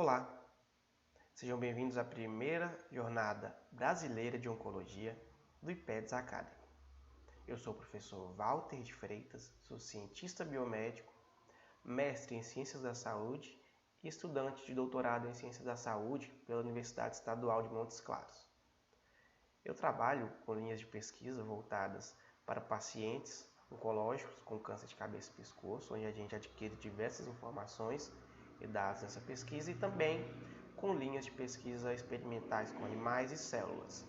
Olá, sejam bem-vindos à primeira jornada brasileira de oncologia do IPEDS Academy. Eu sou o professor Walter de Freitas, sou cientista biomédico, mestre em Ciências da Saúde e estudante de doutorado em Ciências da Saúde pela Universidade Estadual de Montes Claros. Eu trabalho com linhas de pesquisa voltadas para pacientes oncológicos com câncer de cabeça e pescoço, onde a gente adquire diversas informações e dados nessa pesquisa, e também com linhas de pesquisa experimentais com animais e células.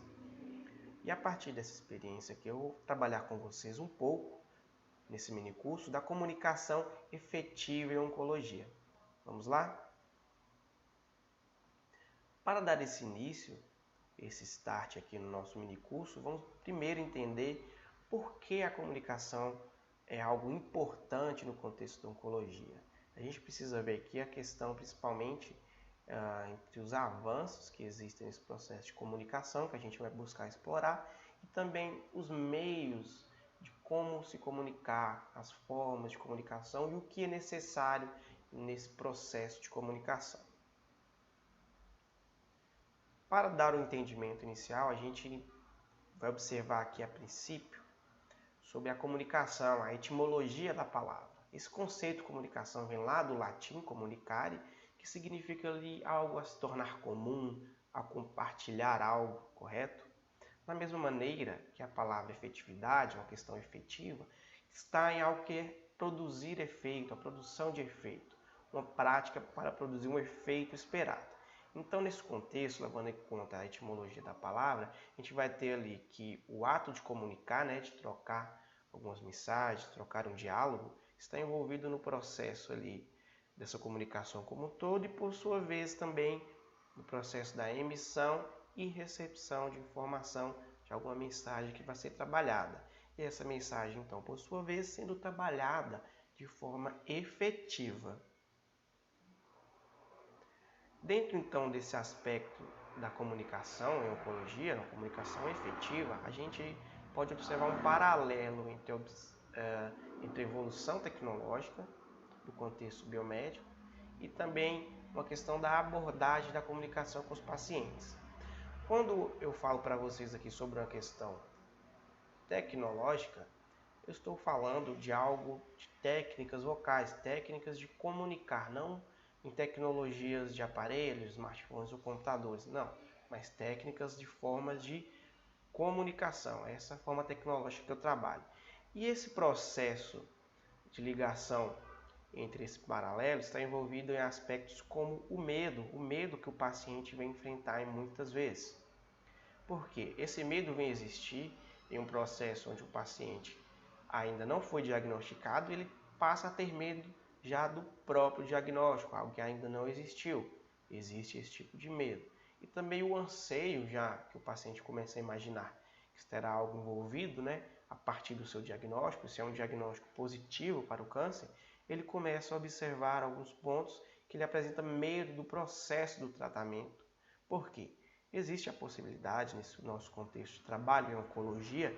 E a partir dessa experiência aqui, eu vou trabalhar com vocês um pouco, nesse mini curso, da comunicação efetiva em oncologia. Vamos lá? Para dar esse início, esse start aqui no nosso mini curso, vamos primeiro entender por que a comunicação é algo importante no contexto da oncologia. A gente precisa ver aqui a questão principalmente entre os avanços que existem nesse processo de comunicação, que a gente vai buscar explorar, e também os meios de como se comunicar, as formas de comunicação e o que é necessário nesse processo de comunicação. Para dar o entendimento inicial, a gente vai observar aqui a princípio sobre a comunicação, a etimologia da palavra. Esse conceito de comunicação vem lá do latim comunicare, que significa ali algo a se tornar comum, a compartilhar algo, correto? Da mesma maneira que a palavra efetividade, uma questão efetiva, está em algo que é produzir efeito, a produção de efeito, uma prática para produzir um efeito esperado. Então, nesse contexto, levando em conta a etimologia da palavra, a gente vai ter ali que o ato de comunicar, de trocar algumas mensagens, trocar um diálogo, está envolvido no processo ali dessa comunicação como um todo e, por sua vez, também no processo da emissão e recepção de informação de alguma mensagem que vai ser trabalhada. E essa mensagem, então, por sua vez, sendo trabalhada de forma efetiva. Dentro, então, desse aspecto da comunicação em oncologia, na comunicação efetiva, a gente pode observar um paralelo entre a evolução tecnológica do contexto biomédico e também uma questão da abordagem da comunicação com os pacientes. Quando eu falo para vocês aqui sobre uma questão tecnológica, eu estou falando de algo de técnicas vocais, técnicas de comunicar, não em tecnologias de aparelhos, smartphones ou computadores, não, mas técnicas de formas de comunicação, essa forma tecnológica que eu trabalho. E esse processo de ligação entre esse paralelo está envolvido em aspectos como o medo que o paciente vem enfrentar muitas vezes. Por quê? Esse medo vem existir em um processo onde o paciente ainda não foi diagnosticado, ele passa a ter medo já do próprio diagnóstico, algo que ainda não existiu. Existe esse tipo de medo. E também o anseio, já que o paciente começa a imaginar que terá algo envolvido, a partir do seu diagnóstico, se é um diagnóstico positivo para o câncer, ele começa a observar alguns pontos que ele apresenta medo do processo do tratamento. Por quê? Existe a possibilidade, nesse nosso contexto de trabalho em oncologia,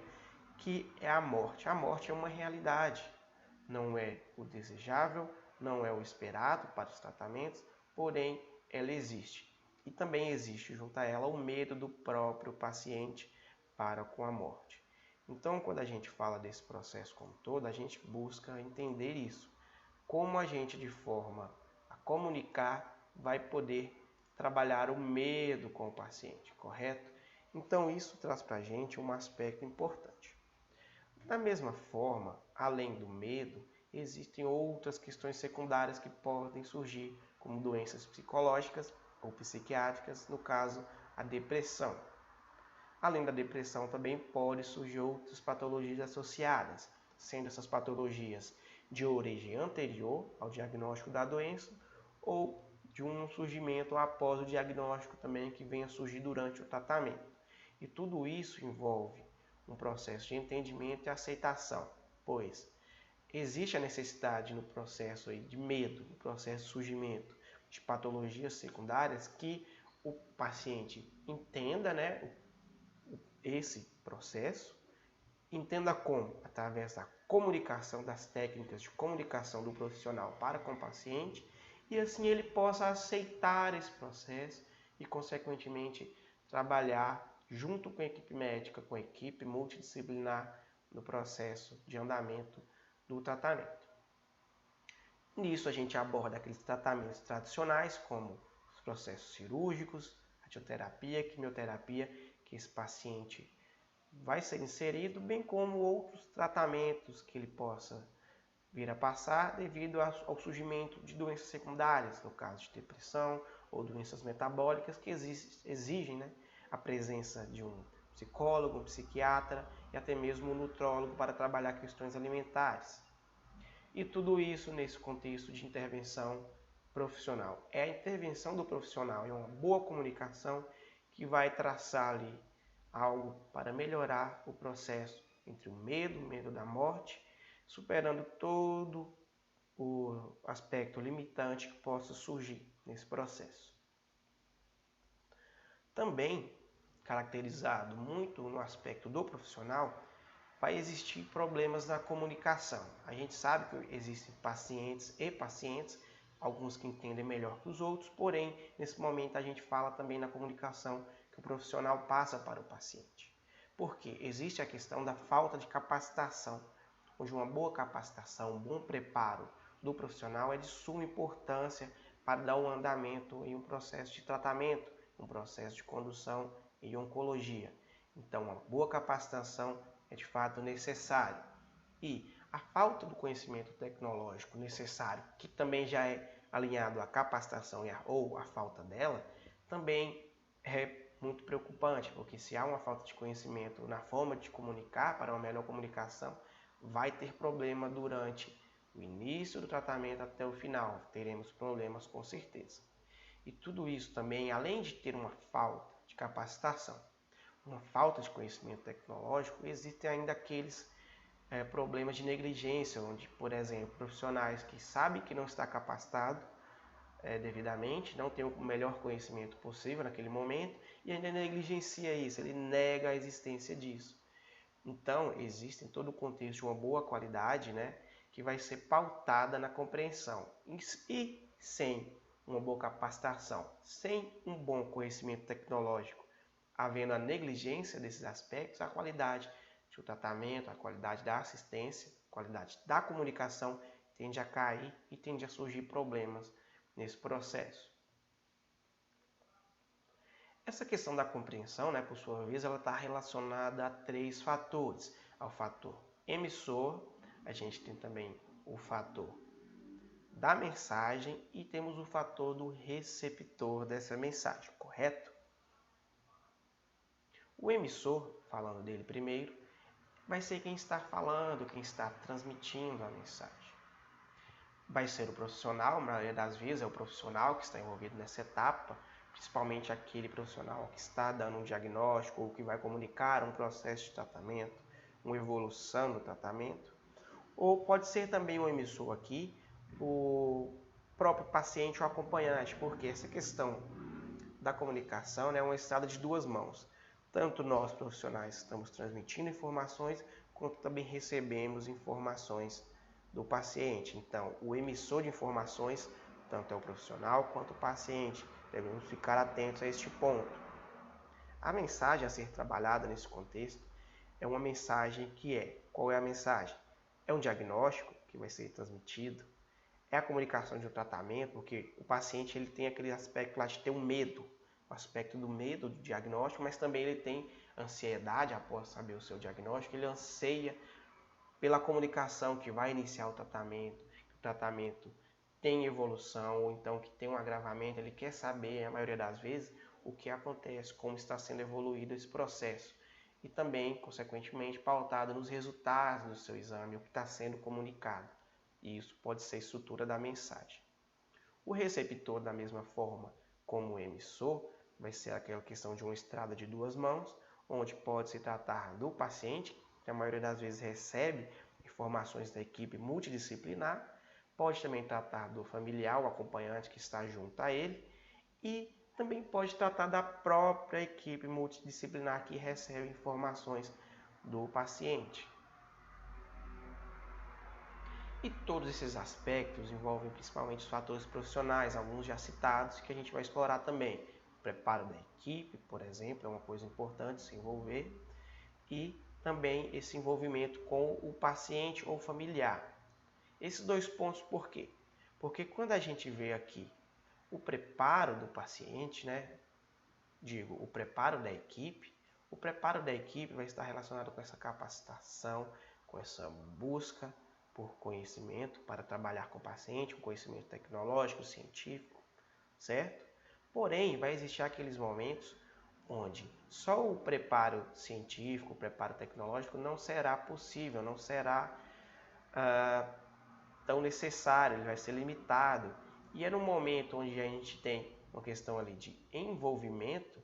que é a morte. A morte é uma realidade, não é o desejável, não é o esperado para os tratamentos, porém ela existe. E também existe junto a ela o medo do próprio paciente para com a morte. Então, quando a gente fala desse processo como todo, a gente busca entender isso. Como a gente, de forma a comunicar, vai poder trabalhar o medo com o paciente, correto? Então, isso traz para a gente um aspecto importante. Da mesma forma, além do medo, existem outras questões secundárias que podem surgir, como doenças psicológicas ou psiquiátricas, no caso, a depressão. Além da depressão, também pode surgir outras patologias associadas, sendo essas patologias de origem anterior ao diagnóstico da doença ou de um surgimento após o diagnóstico também que venha surgir durante o tratamento. E tudo isso envolve um processo de entendimento e aceitação, pois existe a necessidade no processo de medo, no processo de surgimento de patologias secundárias, que o paciente entenda esse processo, entenda como, através da comunicação, das técnicas de comunicação do profissional para com o paciente, e assim ele possa aceitar esse processo e, consequentemente, trabalhar junto com a equipe médica, com a equipe multidisciplinar no processo de andamento do tratamento. Nisso a gente aborda aqueles tratamentos tradicionais, como os processos cirúrgicos, radioterapia, quimioterapia, que esse paciente vai ser inserido, bem como outros tratamentos que ele possa vir a passar devido ao surgimento de doenças secundárias, no caso de depressão ou doenças metabólicas que exigem, né, a presença de um psicólogo, um psiquiatra e até mesmo um nutrólogo para trabalhar questões alimentares. E tudo isso nesse contexto de intervenção profissional. É a intervenção do profissional, é uma boa comunicação que vai traçar ali algo para melhorar o processo entre o medo da morte, superando todo o aspecto limitante que possa surgir nesse processo. Também, caracterizado muito no aspecto do profissional, vai existir problemas na comunicação. A gente sabe que existem pacientes e pacientes, alguns que entendem melhor que os outros, porém, nesse momento a gente fala também na comunicação que o profissional passa para o paciente. Porque existe a questão da falta de capacitação, onde uma boa capacitação, um bom preparo do profissional é de suma importância para dar um andamento em um processo de tratamento, um processo de condução em oncologia. Então, uma boa capacitação é de fato necessário. E a falta do conhecimento tecnológico necessário, que também já é alinhado à capacitação ou à falta dela, também é muito preocupante, porque se há uma falta de conhecimento na forma de comunicar para uma melhor comunicação, vai ter problema durante o início do tratamento até o final. Teremos problemas com certeza. E tudo isso também, além de ter uma falta de capacitação, uma falta de conhecimento tecnológico, existem ainda aqueles problemas de negligência, onde, por exemplo, profissionais que sabem que não está capacitado devidamente, não tem o melhor conhecimento possível naquele momento e ainda negligencia isso, ele nega a existência disso. Então, existe em todo o contexto uma boa qualidade, né, que vai ser pautada na compreensão. E sem uma boa capacitação, sem um bom conhecimento tecnológico, havendo a negligência desses aspectos, a qualidade do tratamento, a qualidade da assistência, a qualidade da comunicação tende a cair e tende a surgir problemas nesse processo. Essa questão da compreensão, né, por sua vez, ela está relacionada a 3 fatores. Ao fator emissor, a gente tem também o fator da mensagem e temos o fator do receptor dessa mensagem, correto? O emissor, falando dele primeiro, vai ser quem está falando, quem está transmitindo a mensagem. Vai ser o profissional, na maioria das vezes é o profissional que está envolvido nessa etapa, principalmente aquele profissional que está dando um diagnóstico ou que vai comunicar um processo de tratamento, uma evolução do tratamento. Ou pode ser também o emissor aqui, o próprio paciente ou acompanhante, porque essa questão da comunicação, né, é uma estrada de 2 mãos. Tanto nós profissionais estamos transmitindo informações, quanto também recebemos informações do paciente. Então, o emissor de informações, tanto é o profissional quanto o paciente. Devemos ficar atentos a este ponto. A mensagem a ser trabalhada nesse contexto é uma mensagem que qual é a mensagem? É um diagnóstico que vai ser transmitido, é a comunicação de um tratamento, porque o paciente ele tem aquele aspecto lá de ter um medo, o aspecto do medo do diagnóstico, mas também ele tem ansiedade após saber o seu diagnóstico, ele anseia pela comunicação que vai iniciar o tratamento tem evolução, ou então que tem um agravamento, ele quer saber, a maioria das vezes, o que acontece, como está sendo evoluído esse processo. E também, consequentemente, pautado nos resultados do seu exame, o que está sendo comunicado. E isso pode ser a estrutura da mensagem. O receptor, da mesma forma como o emissor, vai ser aquela questão de uma estrada de 2 mãos, onde pode se tratar do paciente, que a maioria das vezes recebe informações da equipe multidisciplinar, pode também tratar do familiar, o acompanhante que está junto a ele, e também pode tratar da própria equipe multidisciplinar que recebe informações do paciente. E todos esses aspectos envolvem principalmente os fatores profissionais, alguns já citados, que a gente vai explorar também. O preparo da equipe, por exemplo, é uma coisa importante se envolver, e também esse envolvimento com o paciente ou familiar. Esses dois pontos por quê? Porque quando a gente vê aqui o preparo do paciente, o preparo da equipe, o preparo da equipe vai estar relacionado com essa capacitação, com essa busca por conhecimento para trabalhar com o paciente, com conhecimento tecnológico, científico, certo? Porém, vai existir aqueles momentos onde só o preparo científico, o preparo tecnológico não será possível, não será tão necessário, ele vai ser limitado. E é no momento onde a gente tem uma questão ali de envolvimento,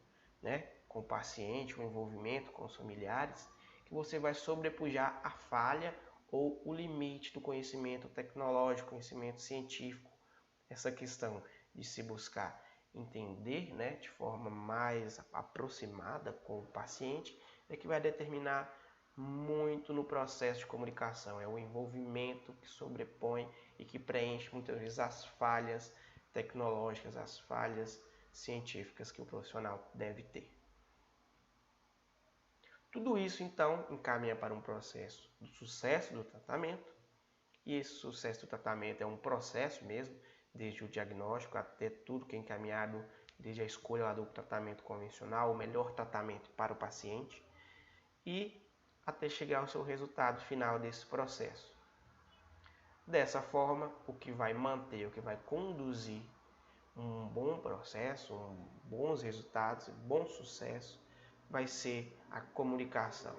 com o paciente, o envolvimento com os familiares, que você vai sobrepujar a falha ou o limite do conhecimento tecnológico, conhecimento científico. Essa questão de se buscar entender, de forma mais aproximada com o paciente, é que vai determinar muito no processo de comunicação. É o envolvimento que sobrepõe e que preenche muitas vezes as falhas tecnológicas, as falhas científicas que o profissional deve ter. Tudo isso, então, encaminha para um processo do sucesso do tratamento, e esse sucesso do tratamento é um processo mesmo, desde o diagnóstico até tudo que é encaminhado, desde a escolha do tratamento convencional, o melhor tratamento para o paciente, e até chegar ao seu resultado final desse processo. Dessa forma, o que vai manter, o que vai conduzir um bom processo, bons resultados, bom sucesso, vai ser a comunicação,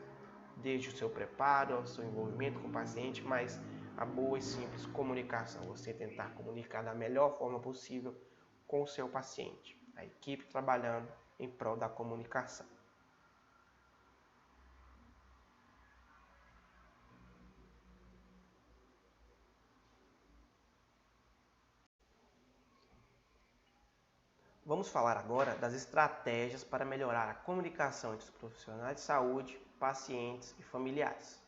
desde o seu preparo, o seu envolvimento com o paciente, mas a boa e simples comunicação, você tentar comunicar da melhor forma possível com o seu paciente, a equipe trabalhando em prol da comunicação. Vamos falar agora das estratégias para melhorar a comunicação entre os profissionais de saúde, pacientes e familiares.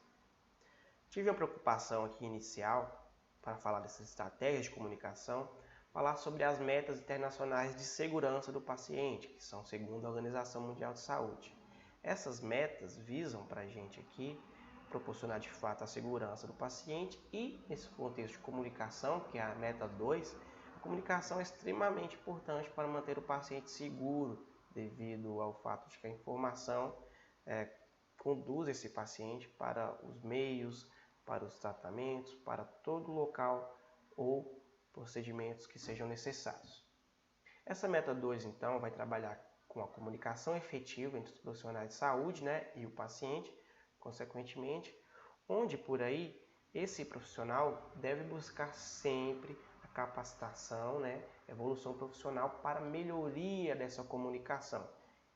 Tive uma preocupação aqui inicial para falar dessas estratégias de comunicação, falar sobre as metas internacionais de segurança do paciente, que são segundo a Organização Mundial de Saúde. Essas metas visam para a gente aqui proporcionar de fato a segurança do paciente e, nesse contexto de comunicação, que é a meta 2, a comunicação é extremamente importante para manter o paciente seguro, devido ao fato de que a informação conduz esse paciente para os meios, para os tratamentos, para todo local ou procedimentos que sejam necessários. Essa meta 2, então, vai trabalhar com a comunicação efetiva entre os profissionais de saúde e o paciente, consequentemente, onde por aí esse profissional deve buscar sempre a capacitação, evolução profissional para melhoria dessa comunicação.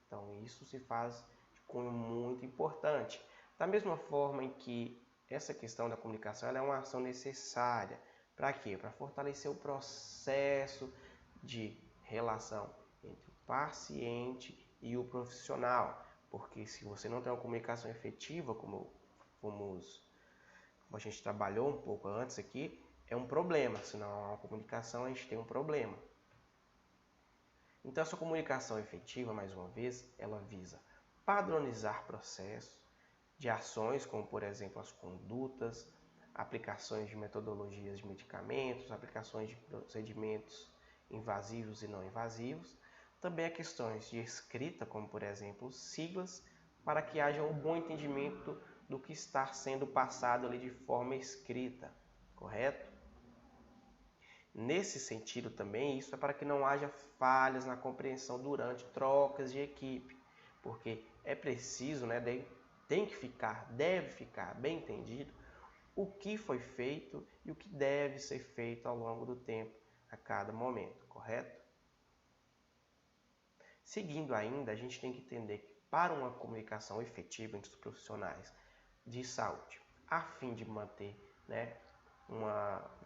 Então, isso se faz de cunho muito importante. Da mesma forma em que essa questão da comunicação é uma ação necessária. Para quê? Para fortalecer o processo de relação entre o paciente e o profissional. Porque se você não tem uma comunicação efetiva, como a gente trabalhou um pouco antes aqui, é um problema. Se não há uma comunicação, a gente tem um problema. Então, essa comunicação efetiva, mais uma vez, ela visa padronizar processos de ações, como, por exemplo, as condutas, aplicações de metodologias de medicamentos, aplicações de procedimentos invasivos e não invasivos. Também há questões de escrita, como, por exemplo, siglas, para que haja um bom entendimento do que está sendo passado ali de forma escrita, correto? Nesse sentido também, isso é para que não haja falhas na compreensão durante trocas de equipe, porque é preciso, deve ficar bem entendido o que foi feito e o que deve ser feito ao longo do tempo, a cada momento, correto? Seguindo ainda, a gente tem que entender que para uma comunicação efetiva entre os profissionais de saúde, a fim de manter um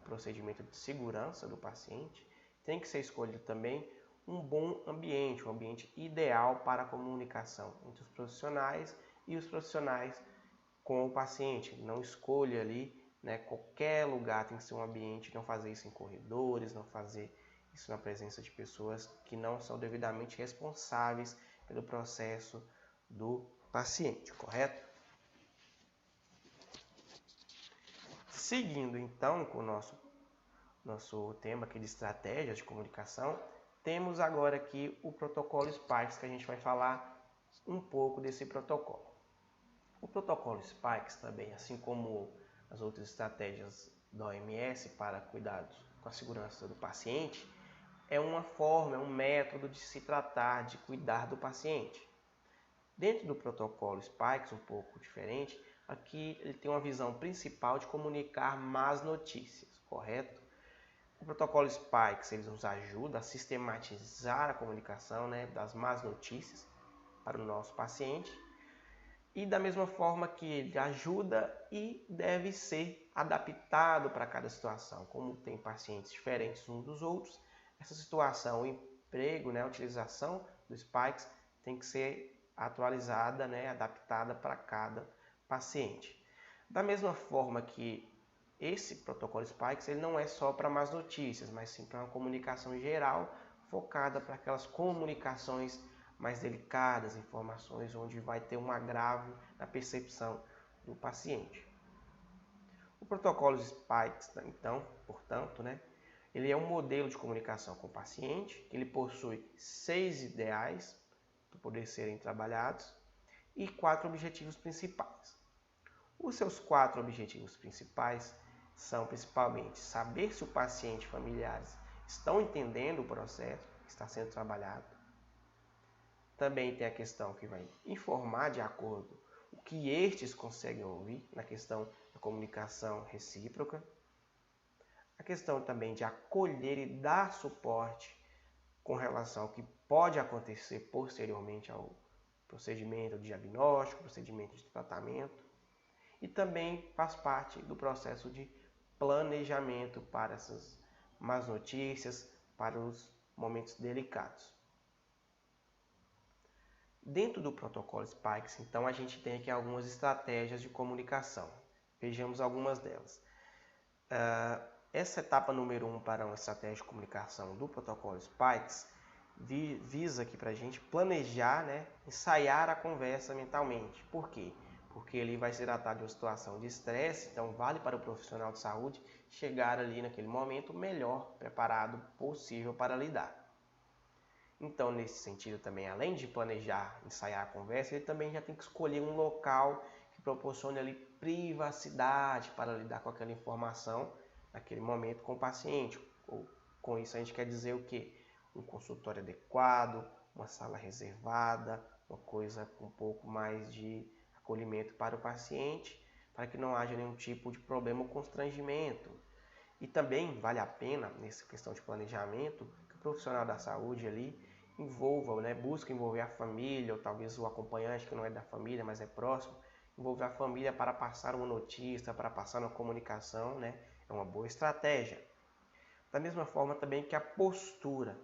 procedimento de segurança do paciente, tem que ser escolhido também um bom ambiente, um ambiente ideal para a comunicação entre os profissionais e os profissionais com o paciente. Não escolha ali né? Qualquer lugar tem que ser um ambiente, não fazer isso em corredores, não fazer isso na presença de pessoas que não são devidamente responsáveis pelo processo do paciente, correto? Seguindo então com o nosso tema aqui de estratégias de comunicação, temos agora aqui o protocolo Spikes, que a gente vai falar um pouco desse protocolo. O protocolo Spikes também, assim como as outras estratégias da OMS para cuidados com a segurança do paciente, é uma forma, é um método de se tratar, de cuidar do paciente. Dentro do protocolo Spikes, um pouco diferente, aqui ele tem uma visão principal de comunicar más notícias, correto? O protocolo Spikes ele nos ajuda a sistematizar a comunicação, né, das más notícias para o nosso paciente, e da mesma forma que ele ajuda e deve ser adaptado para cada situação. Como tem pacientes diferentes uns dos outros, essa situação, o emprego, né, a utilização do Spikes tem que ser atualizada, né, adaptada para cada paciente. Da mesma forma que esse protocolo Spikes ele não é só para más notícias, mas sim para uma comunicação geral focada para aquelas comunicações mais delicadas, informações onde vai ter um agravo na percepção do paciente. O protocolo Spikes, então, portanto, né, ele é um modelo de comunicação com o paciente, ele possui 6 ideais para poder serem trabalhados e 4 objetivos principais. Os seus 4 objetivos principais são principalmente saber se o paciente e familiares estão entendendo o processo que está sendo trabalhado. Também tem a questão que vai informar de acordo o que estes conseguem ouvir na questão da comunicação recíproca. A questão também de acolher e dar suporte com relação ao que pode acontecer posteriormente ao procedimento de diagnóstico, procedimento de tratamento. E também faz parte do processo de planejamento para essas más notícias, para os momentos delicados. Dentro do protocolo Spikes, então, a gente tem aqui algumas estratégias de comunicação. Vejamos algumas delas. Essa etapa número 1 para uma estratégia de comunicação do protocolo Spikes visa aqui para a gente planejar, né, ensaiar a conversa mentalmente. Por quê? Porque ele vai se tratar de uma situação de estresse, então vale para o profissional de saúde chegar ali naquele momento melhor preparado possível para lidar. Então, nesse sentido também, além de planejar, ensaiar a conversa, ele também já tem que escolher um local que proporcione ali privacidade para lidar com aquela informação naquele momento com o paciente. Ou, com isso a gente quer dizer o quê? Um consultório adequado, uma sala reservada, uma coisa com um pouco mais de acolhimento para o paciente, para que não haja nenhum tipo de problema ou constrangimento. E também vale a pena, nessa questão de planejamento, que o profissional da saúde ali envolva, né, busca envolver a família, ou talvez o acompanhante que não é da família, mas é próximo, envolver a família para passar uma notícia, para passar uma comunicação, né, é uma boa estratégia. Da mesma forma também que a postura.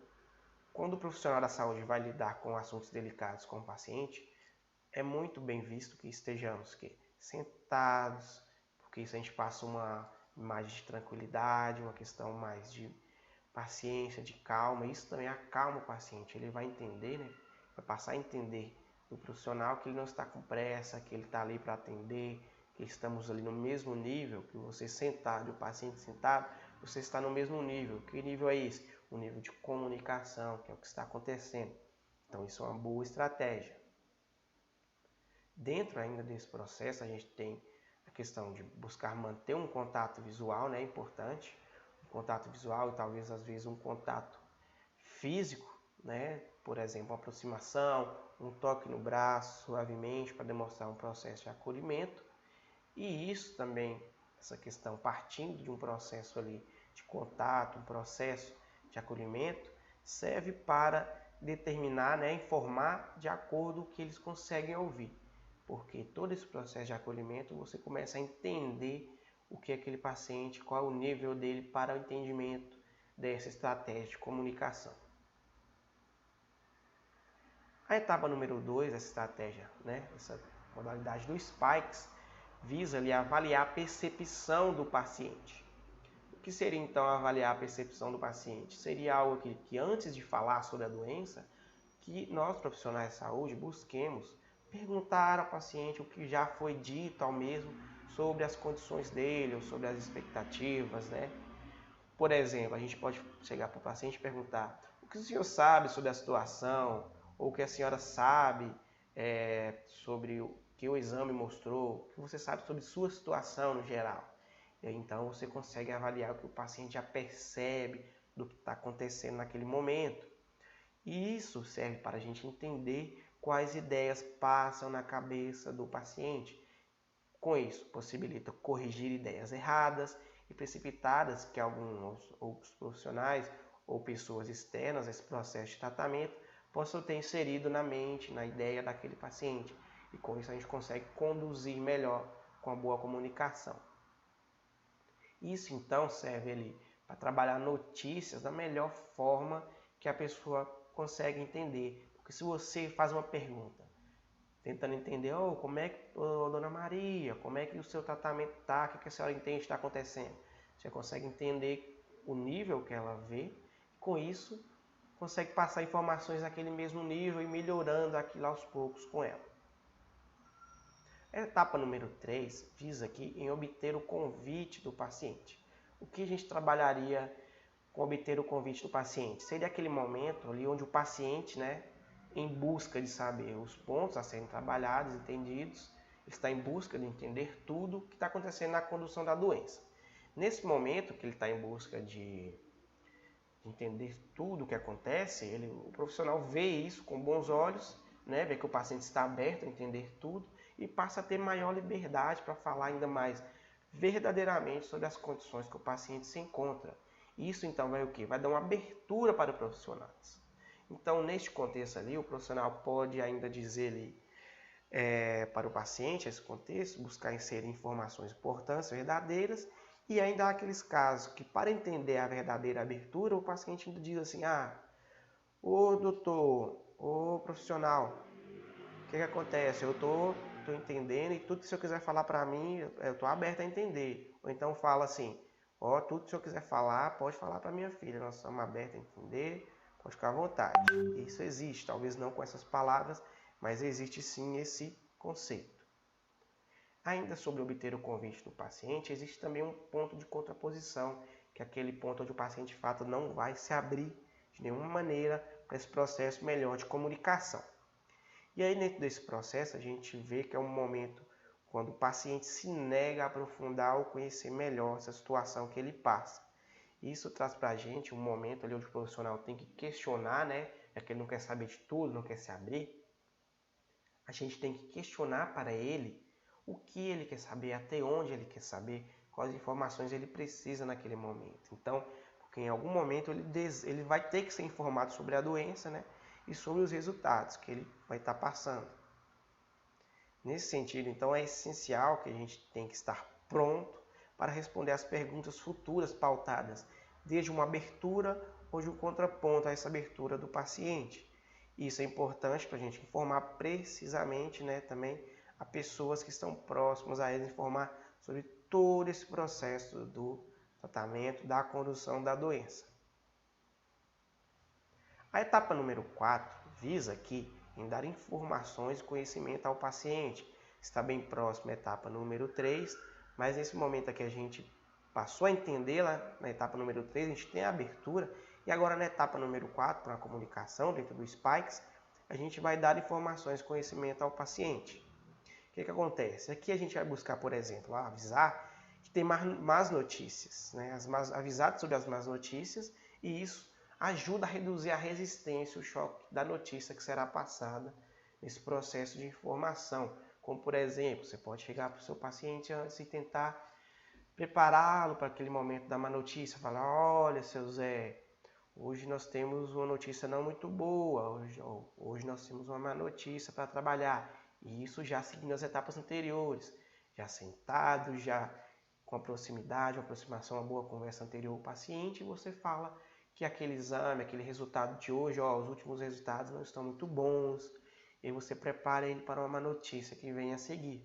Quando o profissional da saúde vai lidar com assuntos delicados com o paciente, é muito bem visto que estejamos sentados, porque isso a gente passa uma imagem de tranquilidade, uma questão mais de paciência, de calma. Isso também acalma o paciente. Ele vai entender, né? Vai passar a entender do profissional que ele não está com pressa, que ele está ali para atender, que estamos ali no mesmo nível, que você sentado e o paciente sentado, você está no mesmo nível. Que nível é esse? O nível de comunicação, que é o que está acontecendo. Então isso é uma boa estratégia. Dentro ainda desse processo, a gente tem a questão de buscar manter um contato visual, né? É importante. Um contato visual e talvez às vezes um contato físico, né? Por exemplo, uma aproximação, um toque no braço suavemente para demonstrar um processo de acolhimento. E isso também, essa questão partindo de um processo ali de contato, um processo de acolhimento, serve para determinar, né, informar de acordo com o que eles conseguem ouvir. Porque todo esse processo de acolhimento você começa a entender o que é aquele paciente, qual é o nível dele para o entendimento dessa estratégia de comunicação. A etapa número 2, essa estratégia, né, essa modalidade do Spikes, visa ali avaliar a percepção do paciente. O que seria então avaliar a percepção do paciente? Seria algo que antes de falar sobre a doença, que nós profissionais de saúde busquemos perguntar ao paciente o que já foi dito ao mesmo sobre as condições dele ou sobre as expectativas, né? Por exemplo, a gente pode chegar para o paciente e perguntar: o que o senhor sabe sobre a situação? Ou o que a senhora sabe sobre o que o exame mostrou? O que você sabe sobre sua situação no geral? Então você consegue avaliar o que o paciente já percebe do que está acontecendo naquele momento. E isso serve para a gente entender quais ideias passam na cabeça do paciente. Com isso, possibilita corrigir ideias erradas e precipitadas que alguns outros profissionais ou pessoas externas a esse processo de tratamento possam ter inserido na mente, na ideia daquele paciente. E com isso a gente consegue conduzir melhor com a boa comunicação. Isso então serve ali para trabalhar notícias da melhor forma que a pessoa consegue entender. Porque se você faz uma pergunta tentando entender, como é que, dona Maria, como é que o seu tratamento está, o que a senhora entende que está acontecendo? Você consegue entender o nível que ela vê, e com isso consegue passar informações naquele mesmo nível e melhorando aquilo aos poucos com ela. A etapa número 3 visa aqui em obter o convite do paciente. O que a gente trabalharia com obter o convite do paciente? Seria aquele momento ali onde o paciente, em busca de saber os pontos a serem trabalhados, entendidos, está em busca de entender tudo o que está acontecendo na condução da doença. Nesse momento que ele está em busca de entender tudo o que acontece, o profissional vê isso com bons olhos, vê que o paciente está aberto a entender tudo e passa a ter maior liberdade para falar ainda mais verdadeiramente sobre as condições que o paciente se encontra. Isso então vai o quê? Vai dar uma abertura para os profissionais. Então, neste contexto ali, o profissional pode ainda dizer ali, para o paciente, esse contexto, buscar inserir informações importantes, verdadeiras, e ainda há aqueles casos que, para entender a verdadeira abertura, o paciente diz assim: ô doutor, ô profissional, o que acontece? Eu estou entendendo e tudo que o senhor quiser falar para mim, eu estou aberto a entender. Ou então fala assim: tudo que o senhor quiser falar, pode falar para minha filha, nós estamos abertos a entender, pode ficar à vontade. Isso existe, talvez não com essas palavras, mas existe sim esse conceito. Ainda sobre obter o convite do paciente, existe também um ponto de contraposição, que é aquele ponto onde o paciente de fato não vai se abrir de nenhuma maneira para esse processo melhor de comunicação. E aí dentro desse processo a gente vê que é um momento quando o paciente se nega a aprofundar ou conhecer melhor essa situação que ele passa. Isso traz para a gente um momento ali onde o profissional tem que questionar, já que ele não quer saber de tudo, não quer se abrir. A gente tem que questionar para ele o que ele quer saber, até onde ele quer saber, quais informações ele precisa naquele momento. Então, porque em algum momento ele vai ter que ser informado sobre a doença, e sobre os resultados que ele vai estar passando. Nesse sentido, então, é essencial que a gente tem que estar pronto para responder às perguntas futuras pautadas, desde uma abertura ou de um contraponto a essa abertura do paciente. Isso é importante para a gente informar precisamente, também a pessoas que estão próximas a eles, informar sobre todo esse processo do tratamento, da condução da doença. A etapa número 4 visa aqui em dar informações e conhecimento ao paciente. Está bem próximo à etapa número 3, mas nesse momento aqui a gente passou a entendê-la. Na etapa número 3 a gente tem a abertura, e agora na etapa número 4, para a comunicação dentro do Spikes, a gente vai dar informações e conhecimento ao paciente. O que acontece? Aqui a gente vai buscar, por exemplo, avisar que tem más notícias, avisar sobre as más notícias, e isso ajuda a reduzir a resistência, o choque da notícia que será passada nesse processo de informação. Como, por exemplo, você pode chegar para o seu paciente antes e tentar prepará-lo para aquele momento da má notícia. Falar: olha, seu Zé, hoje nós temos uma notícia não muito boa, hoje nós temos uma má notícia para trabalhar. E isso já seguindo as etapas anteriores, já sentado, já com a proximidade, uma aproximação, uma boa conversa anterior ao paciente, você fala que aquele exame, aquele resultado de hoje, os últimos resultados não estão muito bons, e você prepara ele para uma má notícia que vem a seguir.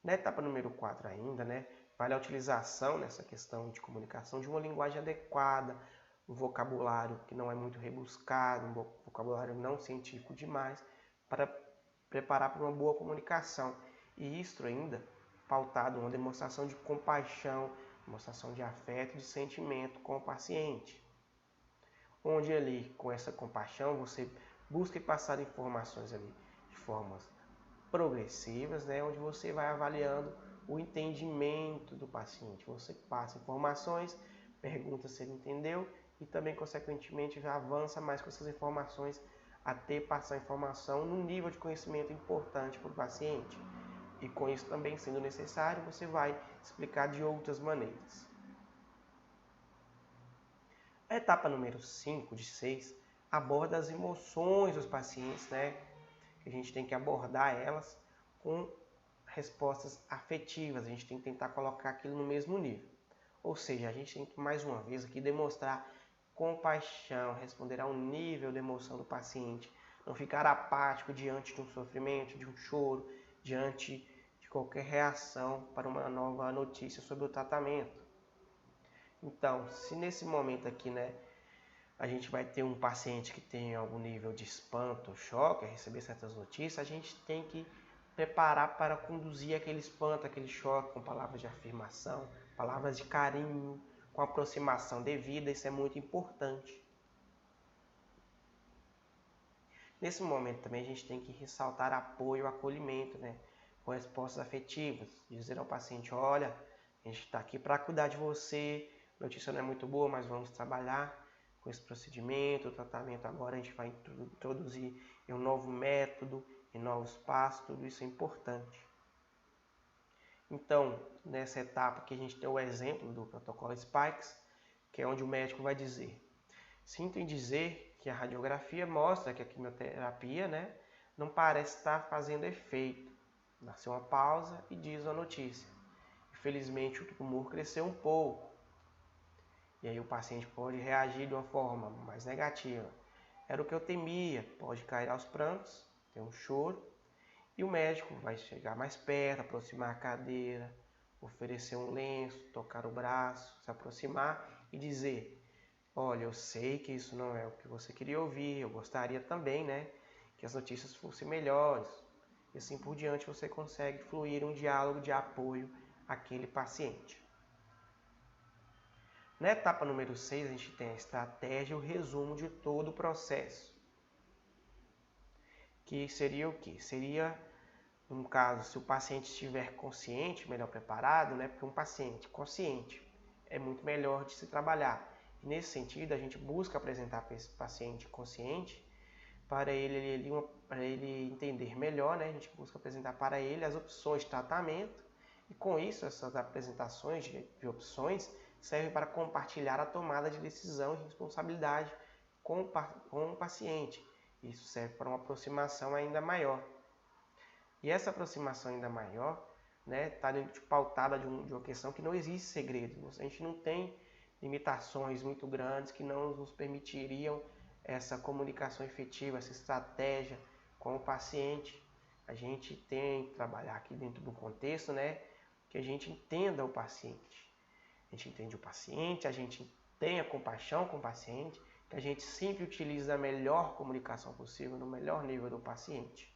Na etapa número 4 ainda, né, vale a utilização nessa questão de comunicação de uma linguagem adequada, um vocabulário que não é muito rebuscado, um vocabulário não científico demais, para preparar para uma boa comunicação. E isso ainda pautado em uma demonstração de compaixão, demonstração de afeto e de sentimento com o paciente. Onde ali, com essa compaixão, você busca passar informações ali de formas progressivas, né, onde você vai avaliando o entendimento do paciente. Você passa informações, pergunta se ele entendeu e também, consequentemente, já avança mais com essas informações até passar a informação num nível de conhecimento importante para o paciente. E com isso também, sendo necessário, você vai explicar de outras maneiras. A etapa número 5 de 6 aborda as emoções dos pacientes, né? Que a gente tem que abordar elas com respostas afetivas, a gente tem que tentar colocar aquilo no mesmo nível. Ou seja, a gente tem que, mais uma vez, aqui demonstrar compaixão, responder ao nível de emoção do paciente, não ficar apático diante de um sofrimento, de um choro, diante de qualquer reação para uma nova notícia sobre o tratamento. Então, se nesse momento aqui, né, a gente vai ter um paciente que tem algum nível de espanto, choque, a receber certas notícias, a gente tem que preparar para conduzir aquele espanto, aquele choque com palavras de afirmação, palavras de carinho, com aproximação devida, isso é muito importante. Nesse momento também a gente tem que ressaltar apoio, acolhimento, né, com respostas afetivas, dizer ao paciente, olha, a gente está aqui para cuidar de você, a notícia não é muito boa, mas vamos trabalhar com esse procedimento, o tratamento agora a gente vai introduzir um novo método, em novos passos, tudo isso é importante. Então, nessa etapa aqui a gente tem o exemplo do protocolo Spikes, que é onde o médico vai dizer, sinto em dizer que a radiografia mostra que a quimioterapia, né, não parece estar fazendo efeito. Nasceu uma pausa e diz a notícia. Infelizmente o tumor cresceu um pouco. E aí o paciente pode reagir de uma forma mais negativa. Era o que eu temia, pode cair aos prantos, ter um choro, e o médico vai chegar mais perto, aproximar a cadeira, oferecer um lenço, tocar o braço, se aproximar e dizer, olha, eu sei que isso não é o que você queria ouvir, eu gostaria também, né, que as notícias fossem melhores. E assim por diante você consegue fluir um diálogo de apoio àquele paciente. Na etapa número 6, a gente tem a estratégia e o resumo de todo o processo. Que seria o quê? Seria, no caso, se o paciente estiver consciente, melhor preparado, né? Porque um paciente consciente é muito melhor de se trabalhar. E nesse sentido, a gente busca apresentar para esse paciente consciente, para ele entender melhor, né? A gente busca apresentar para ele as opções de tratamento, e com isso, essas apresentações de opções servem para compartilhar a tomada de decisão e responsabilidade com o paciente. Isso serve para uma aproximação ainda maior. E essa aproximação ainda maior, né, está pautada de uma questão que não existe segredo. A gente não tem limitações muito grandes que não nos permitiriam essa comunicação efetiva, essa estratégia com o paciente. A gente tem que trabalhar aqui dentro do contexto, né, que a gente entenda o paciente. A gente entende o paciente, a gente tenha compaixão com o paciente, que a gente sempre utilize a melhor comunicação possível, no melhor nível do paciente.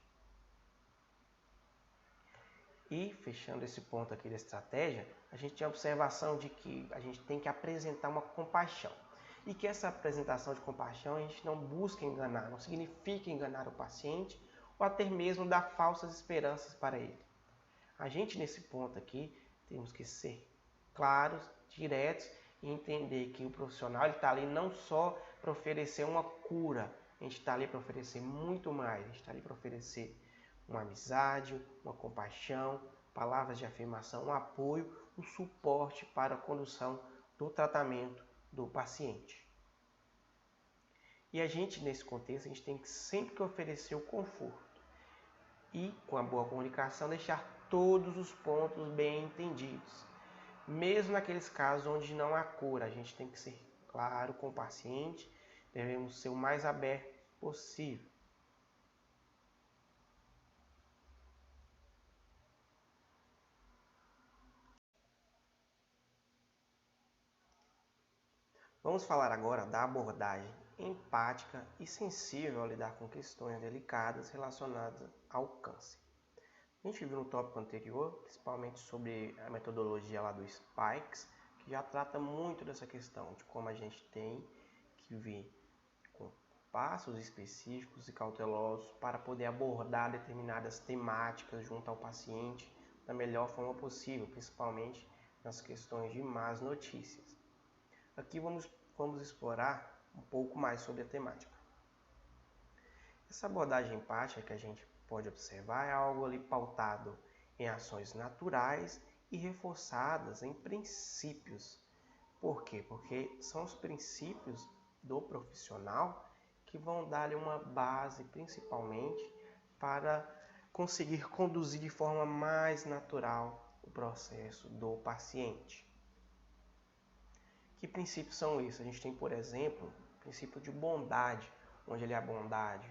E, fechando esse ponto aqui da estratégia, a gente tem a observação de que a gente tem que apresentar uma compaixão. E que essa apresentação de compaixão a gente não busca enganar, não significa enganar o paciente ou até mesmo dar falsas esperanças para ele. A gente, nesse ponto aqui, temos que ser claros, diretos e entender que o profissional está ali não só para oferecer uma cura, a gente está ali para oferecer muito mais, a gente está ali para oferecer uma amizade, uma compaixão, palavras de afirmação, um apoio, um suporte para a condução do tratamento do paciente. E a gente, nesse contexto, a gente tem que sempre oferecer o conforto e, com a boa comunicação, deixar todos os pontos bem entendidos. Mesmo naqueles casos onde não há cura, a gente tem que ser claro com o paciente, devemos ser o mais aberto possível. Vamos falar agora da abordagem empática e sensível ao lidar com questões delicadas relacionadas ao câncer. A gente viu no tópico anterior, principalmente sobre a metodologia lá do Spikes, que já trata muito dessa questão, de como a gente tem que vir com passos específicos e cautelosos para poder abordar determinadas temáticas junto ao paciente da melhor forma possível, principalmente nas questões de más notícias. Aqui vamos explorar um pouco mais sobre a temática. Essa abordagem empática que a gente pode observar é algo ali pautado em ações naturais e reforçadas em princípios. Por quê? Porque são os princípios do profissional que vão dar-lhe uma base, principalmente, para conseguir conduzir de forma mais natural o processo do paciente. Que princípios são esses? A gente tem, por exemplo, o princípio de bondade, onde ele é a bondade.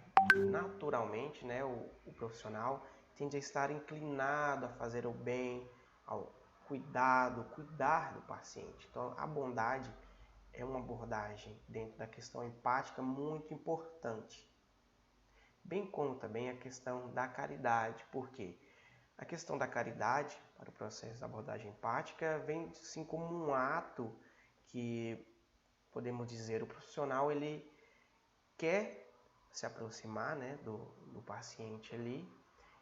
Naturalmente, né, o profissional tende a estar inclinado a fazer o bem, ao cuidar do paciente. Então, a bondade é uma abordagem dentro da questão empática muito importante. Bem como também a questão da caridade, porque a questão da caridade, para o processo da abordagem empática, vem assim como um ato que, podemos dizer, o profissional ele quer se aproximar, né, do paciente ali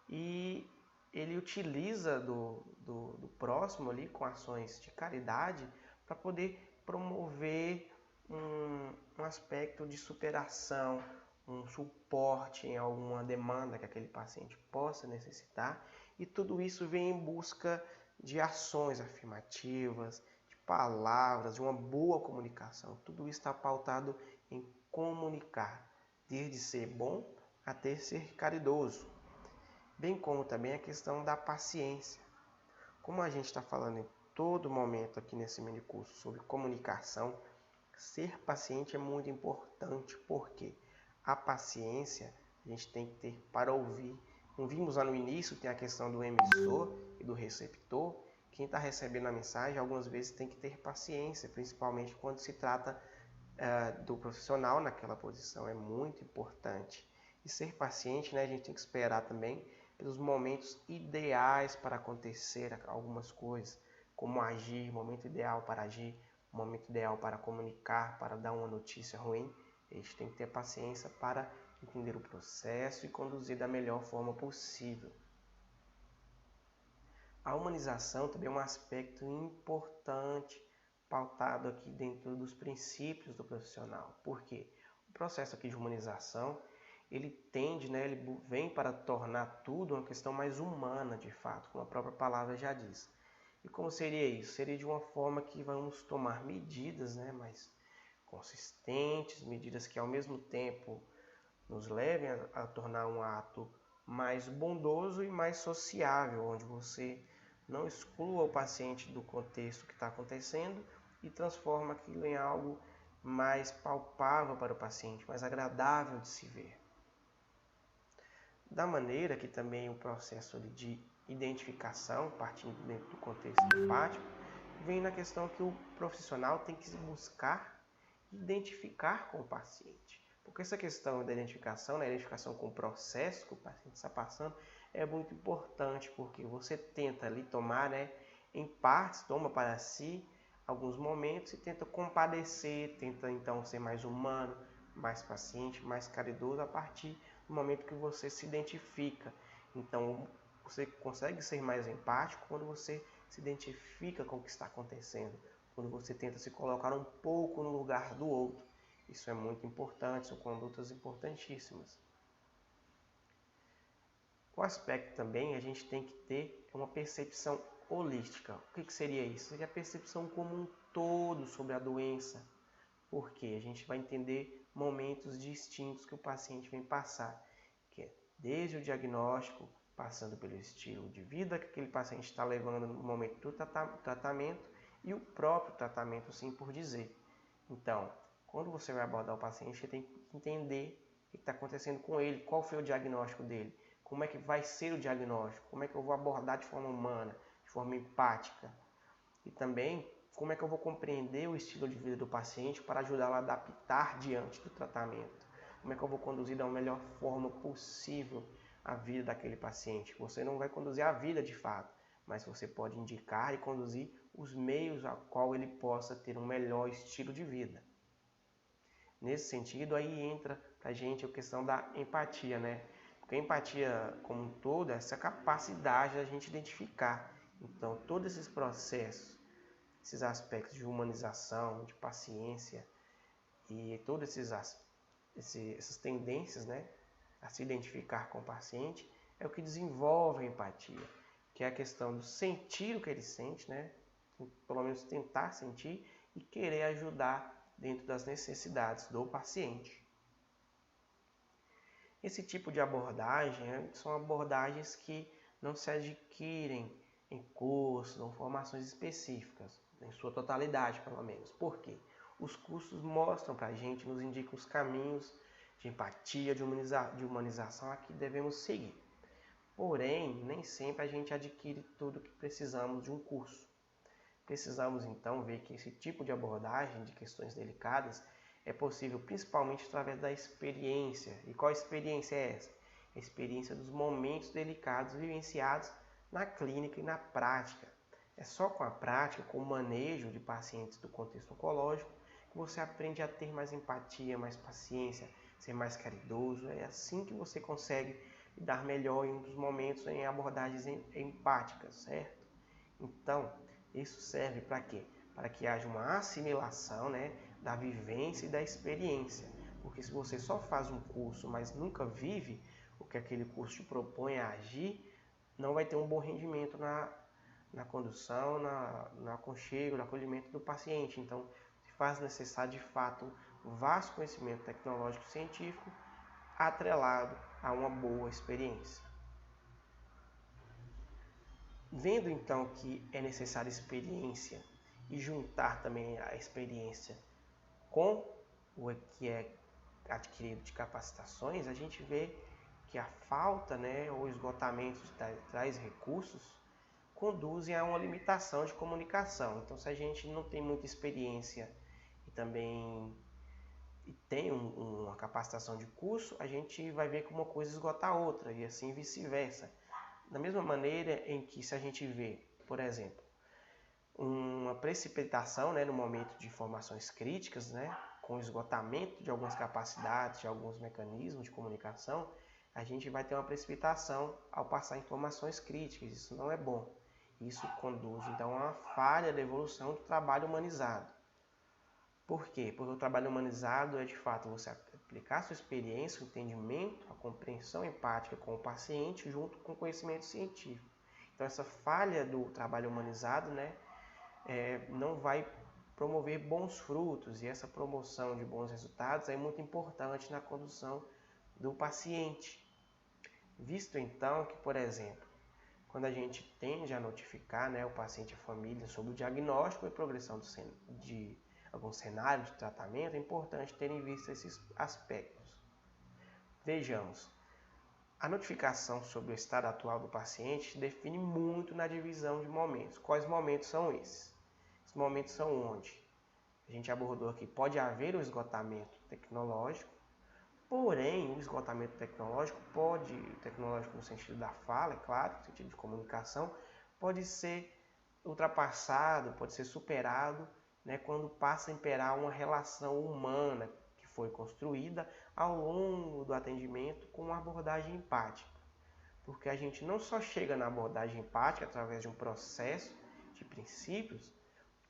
e ele utiliza do próximo ali com ações de caridade para poder promover um aspecto de superação, um suporte em alguma demanda que aquele paciente possa necessitar, e tudo isso vem em busca de ações afirmativas, de palavras, de uma boa comunicação. Tudo isso está pautado em comunicar, desde ser bom até ser caridoso, bem como também a questão da paciência. Como a gente está falando em todo momento aqui nesse mini curso sobre comunicação, ser paciente é muito importante, porque a paciência a gente tem que ter para ouvir. Como vimos lá no início, tem a questão do emissor e do receptor. Quem está recebendo a mensagem, algumas vezes tem que ter paciência, principalmente quando se trata do profissional naquela posição, é muito importante. E ser paciente, né, a gente tem que esperar também pelos momentos ideais para acontecer algumas coisas, como agir, momento ideal para agir, momento ideal para comunicar, para dar uma notícia ruim. A gente tem que ter paciência para entender o processo e conduzir da melhor forma possível. A humanização também é um aspecto importante pautado aqui dentro dos princípios do profissional. Por quê? O processo aqui de humanização, ele tende, né, ele vem para tornar tudo uma questão mais humana, de fato, como a própria palavra já diz. E como seria isso? Seria de uma forma que vamos tomar medidas, né, mais consistentes, medidas que ao mesmo tempo nos levem a tornar um ato mais bondoso e mais sociável, onde você não exclua o paciente do contexto que está acontecendo e transforma aquilo em algo mais palpável para o paciente, mais agradável de se ver. Da maneira que também o processo de identificação, partindo dentro do contexto empático, vem na questão que o profissional tem que se buscar identificar com o paciente. Porque essa questão da identificação, né, identificação com o processo que o paciente está passando, é muito importante, porque você tenta ali tomar, né, em partes, toma para si alguns momentos e tenta compadecer, tenta então ser mais humano, mais paciente, mais caridoso a partir do momento que você se identifica. Então, você consegue ser mais empático quando você se identifica com o que está acontecendo, quando você tenta se colocar um pouco no lugar do outro. Isso é muito importante, são condutas importantíssimas. O aspecto também a gente tem que ter uma percepção holística. O que seria isso? Seria a percepção como um todo sobre a doença. Porque a gente vai entender momentos distintos que o paciente vem passar, que é desde o diagnóstico, passando pelo estilo de vida que aquele paciente está levando no momento do tratamento e o próprio tratamento, assim por dizer. Então, quando você vai abordar o paciente, você tem que entender o que está acontecendo com ele, qual foi o diagnóstico dele, como é que vai ser o diagnóstico, como é que eu vou abordar de forma humana, de forma empática. E também como é que eu vou compreender o estilo de vida do paciente para ajudá-lo a adaptar diante do tratamento? Como é que eu vou conduzir da melhor forma possível a vida daquele paciente? Você não vai conduzir a vida de fato, mas você pode indicar e conduzir os meios a qual ele possa ter um melhor estilo de vida. Nesse sentido, aí entra pra gente a questão da empatia, né? Porque a empatia como um todo é essa capacidade da gente identificar. Então, todos esses processos, esses aspectos de humanização, de paciência e todas essas tendências, né, a se identificar com o paciente, é o que desenvolve a empatia, que é a questão do sentir o que ele sente, né, pelo menos tentar sentir e querer ajudar dentro das necessidades do paciente. Esse tipo de abordagem, né, são abordagens que não se adquirem em cursos ou formações específicas, em sua totalidade pelo menos. Por quê? Os cursos mostram para a gente, nos indicam os caminhos de empatia, de humanização a que devemos seguir. Porém, nem sempre a gente adquire tudo que precisamos de um curso. Precisamos então ver que esse tipo de abordagem de questões delicadas é possível principalmente através da experiência. E qual experiência é essa? A experiência dos momentos delicados vivenciados na clínica e na prática. É só com a prática, com o manejo de pacientes do contexto oncológico, que você aprende a ter mais empatia, mais paciência, ser mais caridoso. É assim que você consegue lidar melhor em um dos momentos em abordagens empáticas, certo? Então, isso serve para quê? Para que haja uma assimilação, né, da vivência e da experiência. Porque se você só faz um curso, mas nunca vive o que aquele curso te propõe a agir, não vai ter um bom rendimento na condução, no aconchego, no acolhimento do paciente. Então, se faz necessário, de fato, um vasto conhecimento tecnológico e científico atrelado a uma boa experiência. Vendo então que é necessária experiência e juntar também a experiência com o que é adquirido de capacitações, a gente vê que a falta, né, ou esgotamento de tais recursos conduzem a uma limitação de comunicação. Então, se a gente não tem muita experiência e também tem uma capacitação de curso, a gente vai ver que uma coisa esgota a outra e assim vice-versa. Da mesma maneira em que se a gente vê, por exemplo, uma precipitação, né, no momento de informações críticas, né, com o esgotamento de algumas capacidades, de alguns mecanismos de comunicação, a gente vai ter uma precipitação ao passar informações críticas. Isso não é bom. Isso conduz, então, a uma falha da evolução do trabalho humanizado. Por quê? Porque o trabalho humanizado é, de fato, você aplicar a sua experiência, o entendimento, a compreensão empática com o paciente junto com o conhecimento científico. Então, essa falha do trabalho humanizado, né, não vai promover bons frutos, e essa promoção de bons resultados é muito importante na condução do paciente. Visto então que, por exemplo, quando a gente tende a notificar, né, o paciente e a família sobre o diagnóstico e progressão de algum cenário de tratamento, é importante ter em vista esses aspectos. Vejamos, a notificação sobre o estado atual do paciente define muito na divisão de momentos. Quais momentos são esses? Esses momentos são onde a gente abordou aqui, pode haver um esgotamento tecnológico, porém o esgotamento tecnológico no sentido da fala, é claro, no sentido de comunicação, pode ser ultrapassado, pode ser superado, né, quando passa a imperar uma relação humana que foi construída ao longo do atendimento com uma abordagem empática. Porque a gente não só chega na abordagem empática através de um processo de princípios,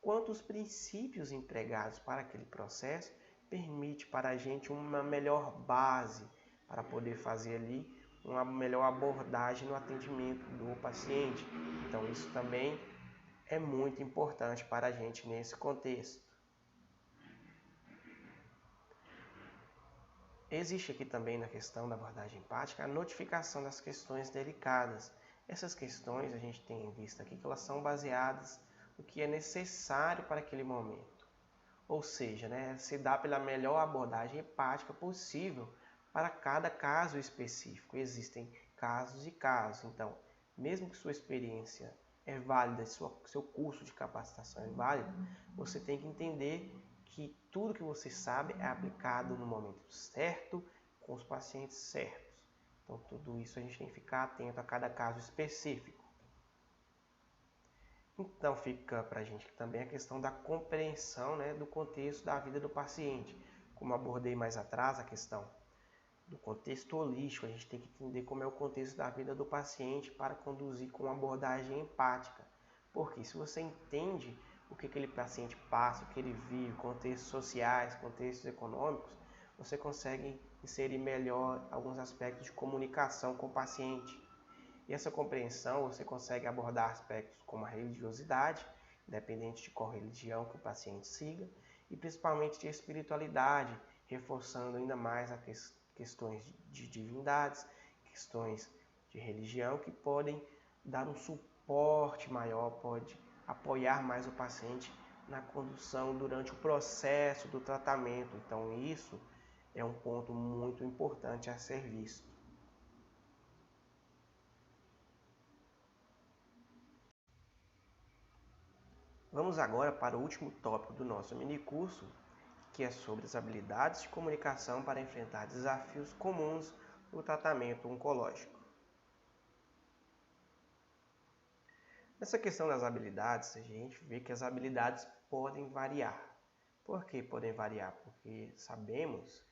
quanto os princípios empregados para aquele processo permite para a gente uma melhor base para poder fazer ali uma melhor abordagem no atendimento do paciente. Então isso também é muito importante para a gente nesse contexto. Existe aqui também na questão da abordagem empática a notificação das questões delicadas. Essas questões a gente tem visto aqui que elas são baseadas no que é necessário para aquele momento. Ou seja, né, se dá pela melhor abordagem empática possível para cada caso específico. Existem casos e casos. Então, mesmo que sua experiência é válida, seu curso de capacitação é válido, você tem que entender que tudo que você sabe é aplicado no momento certo, com os pacientes certos. Então, tudo isso a gente tem que ficar atento a cada caso específico. Então, fica para a gente também a questão da compreensão, né, do contexto da vida do paciente. Como abordei mais atrás, a questão do contexto holístico, a gente tem que entender como é o contexto da vida do paciente para conduzir com uma abordagem empática. Porque se você entende o que aquele paciente passa, o que ele vive, contextos sociais, contextos econômicos, você consegue inserir melhor alguns aspectos de comunicação com o paciente. E essa compreensão você consegue abordar aspectos como a religiosidade, independente de qual religião que o paciente siga, e principalmente de espiritualidade, reforçando ainda mais as questões de divindades, questões de religião que podem dar um suporte maior, pode apoiar mais o paciente na condução durante o processo do tratamento. Então isso é um ponto muito importante a ser visto. Vamos agora para o último tópico do nosso minicurso, que é sobre as habilidades de comunicação para enfrentar desafios comuns no tratamento oncológico. Nessa questão das habilidades, a gente vê que as habilidades podem variar. Por que podem variar? Porque sabemos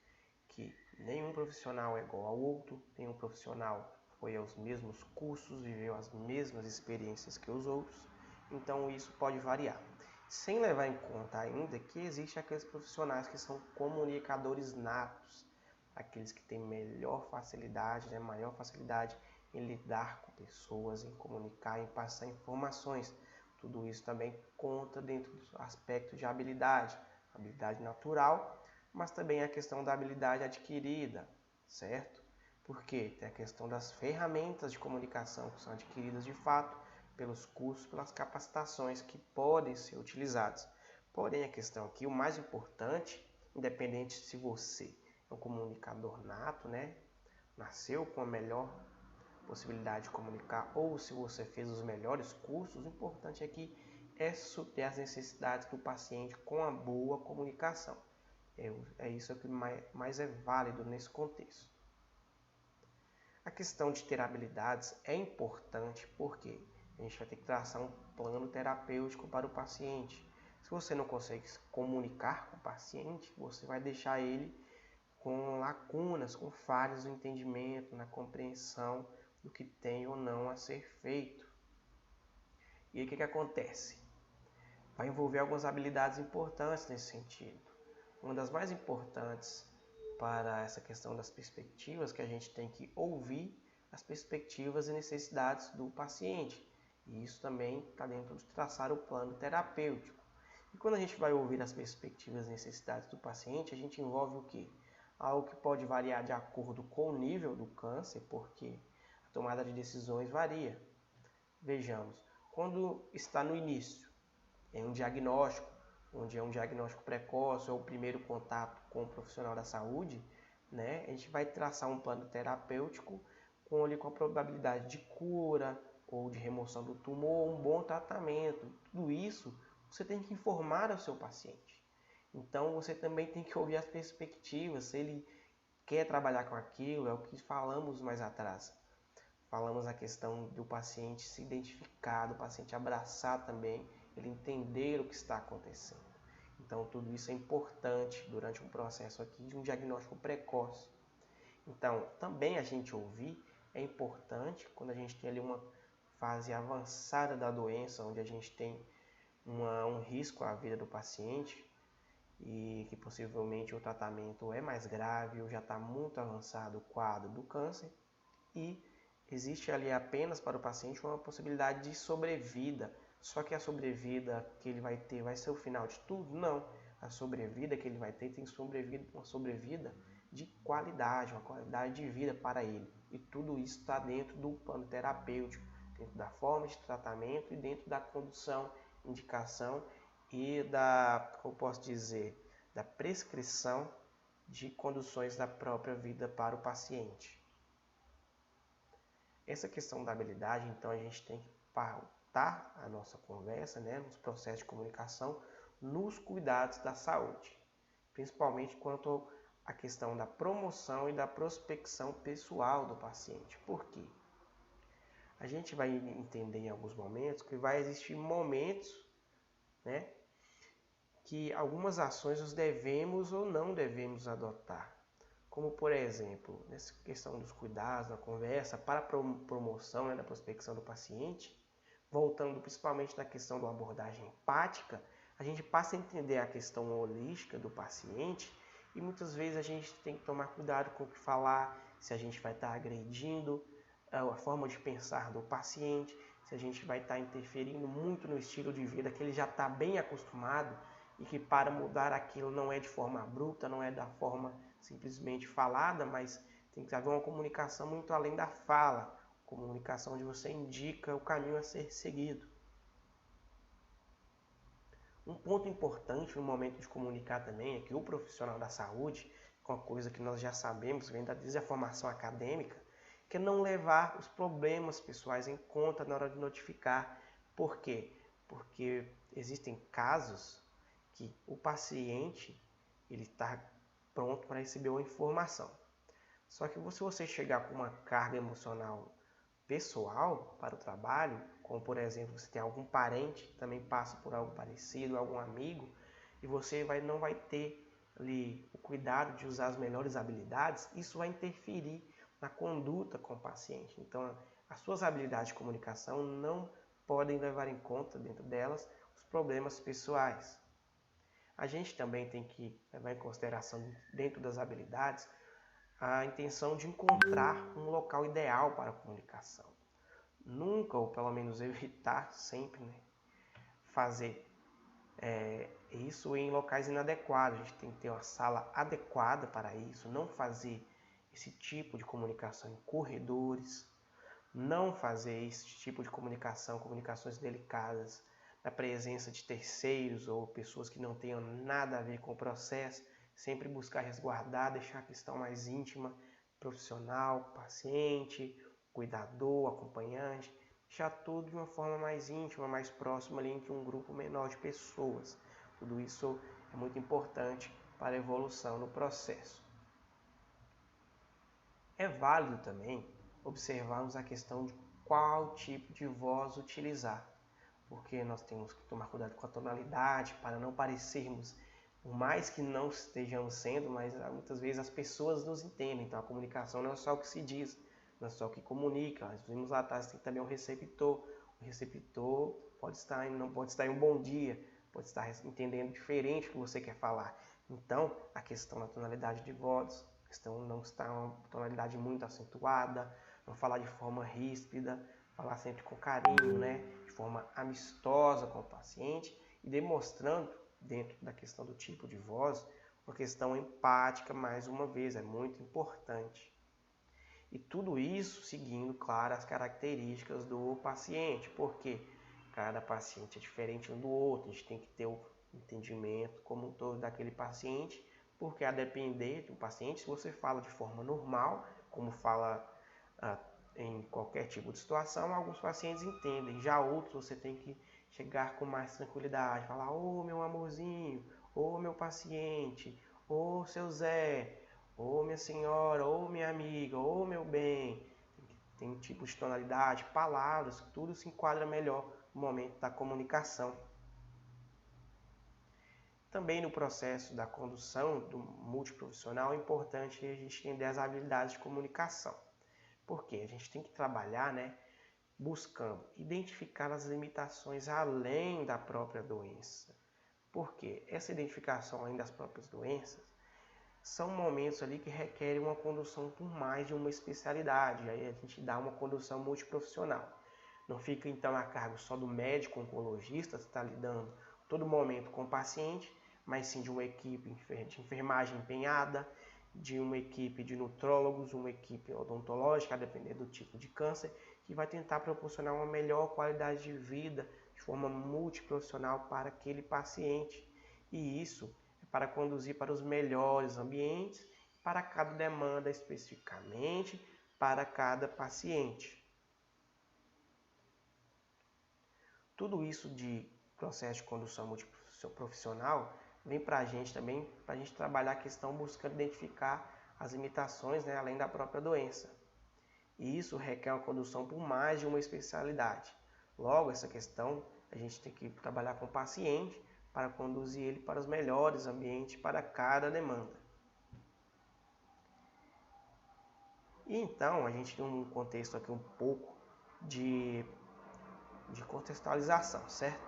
que nenhum profissional é igual ao outro, nenhum profissional foi aos mesmos cursos, viveu as mesmas experiências que os outros, então isso pode variar. Sem levar em conta ainda que existem aqueles profissionais que são comunicadores natos, aqueles que têm melhor facilidade, maior facilidade em lidar com pessoas, em comunicar, em passar informações. Tudo isso também conta dentro do aspecto de habilidade natural, mas também a questão da habilidade adquirida, certo? Porque tem a questão das ferramentas de comunicação que são adquiridas de fato pelos cursos, pelas capacitações que podem ser utilizadas. Porém, a questão aqui, o mais importante, independente se você é um comunicador nato, nasceu com a melhor possibilidade de comunicar, ou se você fez os melhores cursos, o importante aqui é suprir as necessidades do paciente com a boa comunicação. É isso que mais é válido nesse contexto. A questão de ter habilidades é importante porque a gente vai ter que traçar um plano terapêutico para o paciente. Se você não consegue se comunicar com o paciente, você vai deixar ele com lacunas, com falhas no entendimento, na compreensão do que tem ou não a ser feito. E aí o que acontece? Vai envolver algumas habilidades importantes nesse sentido. Uma das mais importantes para essa questão das perspectivas, que a gente tem que ouvir as perspectivas e necessidades do paciente. E isso também está dentro de traçar o plano terapêutico. E quando a gente vai ouvir as perspectivas e necessidades do paciente, a gente envolve o quê? Algo que pode variar de acordo com o nível do câncer, porque a tomada de decisões varia. Vejamos, quando está no início, em um diagnóstico, onde é um diagnóstico precoce ou o primeiro contato com o profissional da saúde, a gente vai traçar um plano terapêutico com a probabilidade de cura ou de remoção do tumor, um bom tratamento. Tudo isso você tem que informar ao seu paciente. Então você também tem que ouvir as perspectivas, se ele quer trabalhar com aquilo, é o que falamos mais atrás. Falamos a questão do paciente se identificar, do paciente abraçar também, ele entender o que está acontecendo. Então tudo isso é importante durante um processo aqui de um diagnóstico precoce. Então também a gente ouvir é importante quando a gente tem ali uma fase avançada da doença, onde a gente tem um risco à vida do paciente e que possivelmente o tratamento é mais grave ou já está muito avançado o quadro do câncer e existe ali apenas para o paciente uma possibilidade de sobrevida. Só que a sobrevida que ele vai ter vai ser o final de tudo? Não. A sobrevida que ele vai ter tem uma sobrevida de qualidade, uma qualidade de vida para ele. E tudo isso está dentro do plano terapêutico, dentro da forma de tratamento e dentro da condução, indicação e como posso dizer, da prescrição de conduções da própria vida para o paciente. Essa questão da habilidade, então, a gente tem que pautar a nossa conversa, né, nos processos de comunicação, nos cuidados da saúde, principalmente quanto à questão da promoção e da prospecção pessoal do paciente. Por quê? A gente vai entender em alguns momentos que vai existir momentos, né, que algumas ações nós devemos ou não devemos adotar. Como, por exemplo, nessa questão dos cuidados, na conversa, para a promoção, né, da prospecção do paciente, voltando principalmente na questão da abordagem empática, a gente passa a entender a questão holística do paciente e muitas vezes a gente tem que tomar cuidado com o que falar, se a gente vai estar agredindo a forma de pensar do paciente, se a gente vai estar interferindo muito no estilo de vida que ele já está bem acostumado e que para mudar aquilo não é de forma abrupta, não é da forma simplesmente falada, mas tem que haver uma comunicação muito além da fala, comunicação onde você indica o caminho a ser seguido. Um ponto importante no momento de comunicar também é que o profissional da saúde, com uma coisa que nós já sabemos, vem desde a formação acadêmica, que é não levar os problemas pessoais em conta na hora de notificar. Por quê? Porque existem casos que o paciente ele está pronto para receber uma informação. Só que se você chegar com uma carga emocional pessoal para o trabalho, como por exemplo, você tem algum parente que também passa por algo parecido, algum amigo, e você não vai ter ali o cuidado de usar as melhores habilidades, isso vai interferir na conduta com o paciente. Então, as suas habilidades de comunicação não podem levar em conta dentro delas os problemas pessoais. A gente também tem que levar em consideração dentro das habilidades a intenção de encontrar um local ideal para a comunicação. Nunca, ou pelo menos evitar sempre, né, fazer isso em locais inadequados. A gente tem que ter uma sala adequada para isso, não fazer esse tipo de comunicação em corredores, não fazer esse tipo de comunicações delicadas, na presença de terceiros ou pessoas que não tenham nada a ver com o processo, sempre buscar resguardar, deixar a questão mais íntima, profissional, paciente, cuidador, acompanhante, deixar tudo de uma forma mais íntima, mais próxima ali entre um grupo menor de pessoas. Tudo isso é muito importante para a evolução do processo. É válido também observarmos a questão de qual tipo de voz utilizar, porque nós temos que tomar cuidado com a tonalidade para não parecermos, por mais que não estejamos sendo, mas muitas vezes as pessoas nos entendem. Então a comunicação não é só o que se diz, não é só o que comunica. Nós vimos lá atrás, tem também um receptor. O receptor não pode estar em um bom dia, pode estar entendendo diferente o que você quer falar. Então a questão da tonalidade de voz, a questão não estar uma tonalidade muito acentuada, não falar de forma ríspida, falar sempre com carinho, né? De forma amistosa com o paciente e demonstrando, dentro da questão do tipo de voz, uma questão empática, mais uma vez, é muito importante. E tudo isso seguindo, claro, as características do paciente, porque cada paciente é diferente um do outro, a gente tem que ter o entendimento como um todo daquele paciente, porque a depender do paciente, se você fala de forma normal, como fala em qualquer tipo de situação, alguns pacientes entendem, já outros você tem que chegar com mais tranquilidade, falar: ô meu amorzinho, ô meu paciente, ô seu Zé, ô minha senhora, ô minha amiga, ô meu bem. Tem tipos de tonalidade, palavras, tudo se enquadra melhor no momento da comunicação. Também no processo da condução do multiprofissional é importante a gente entender as habilidades de comunicação. Porque a gente tem que trabalhar, né, buscando identificar as limitações além da própria doença. Porque essa identificação além das próprias doenças são momentos ali que requerem uma condução por mais de uma especialidade. Aí a gente dá uma condução multiprofissional. Não fica então a cargo só do médico oncologista que está lidando todo momento com o paciente, mas sim de uma equipe de enfermagem empenhada, de uma equipe de nutrólogos, uma equipe odontológica, a depender do tipo de câncer, que vai tentar proporcionar uma melhor qualidade de vida de forma multiprofissional para aquele paciente. E isso é para conduzir para os melhores ambientes, para cada demanda especificamente, para cada paciente. Tudo isso de processo de condução multiprofissional vem para a gente também, para a gente trabalhar a questão buscando identificar as limitações, né, além da própria doença. E isso requer uma condução por mais de uma especialidade. Logo, essa questão a gente tem que trabalhar com o paciente para conduzir ele para os melhores ambientes para cada demanda. E então, a gente tem um contexto aqui um pouco de contextualização, certo?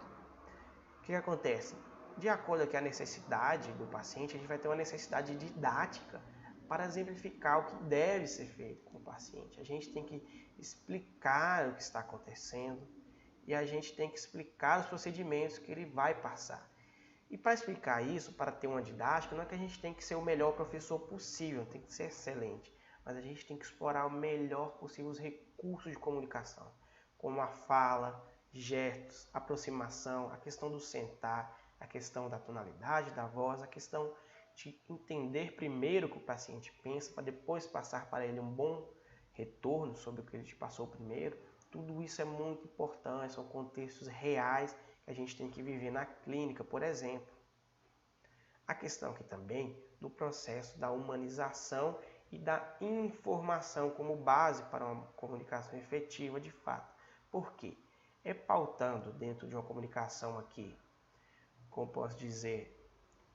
O que acontece? De acordo com a necessidade do paciente, a gente vai ter uma necessidade didática para exemplificar o que deve ser feito com o paciente. A gente tem que explicar o que está acontecendo e a gente tem que explicar os procedimentos que ele vai passar. E para explicar isso, para ter uma didática, não é que a gente tem que ser o melhor professor possível, tem que ser excelente, mas a gente tem que explorar o melhor possível os recursos de comunicação, como a fala, gestos, aproximação, a questão do sentar, a questão da tonalidade da voz, a questão de entender primeiro o que o paciente pensa, para depois passar para ele um bom retorno sobre o que ele te passou primeiro. Tudo isso é muito importante, são contextos reais que a gente tem que viver na clínica, por exemplo. A questão aqui também do processo da humanização e da informação como base para uma comunicação efetiva de fato. Por quê? É pautando dentro de uma comunicação aqui, como posso dizer,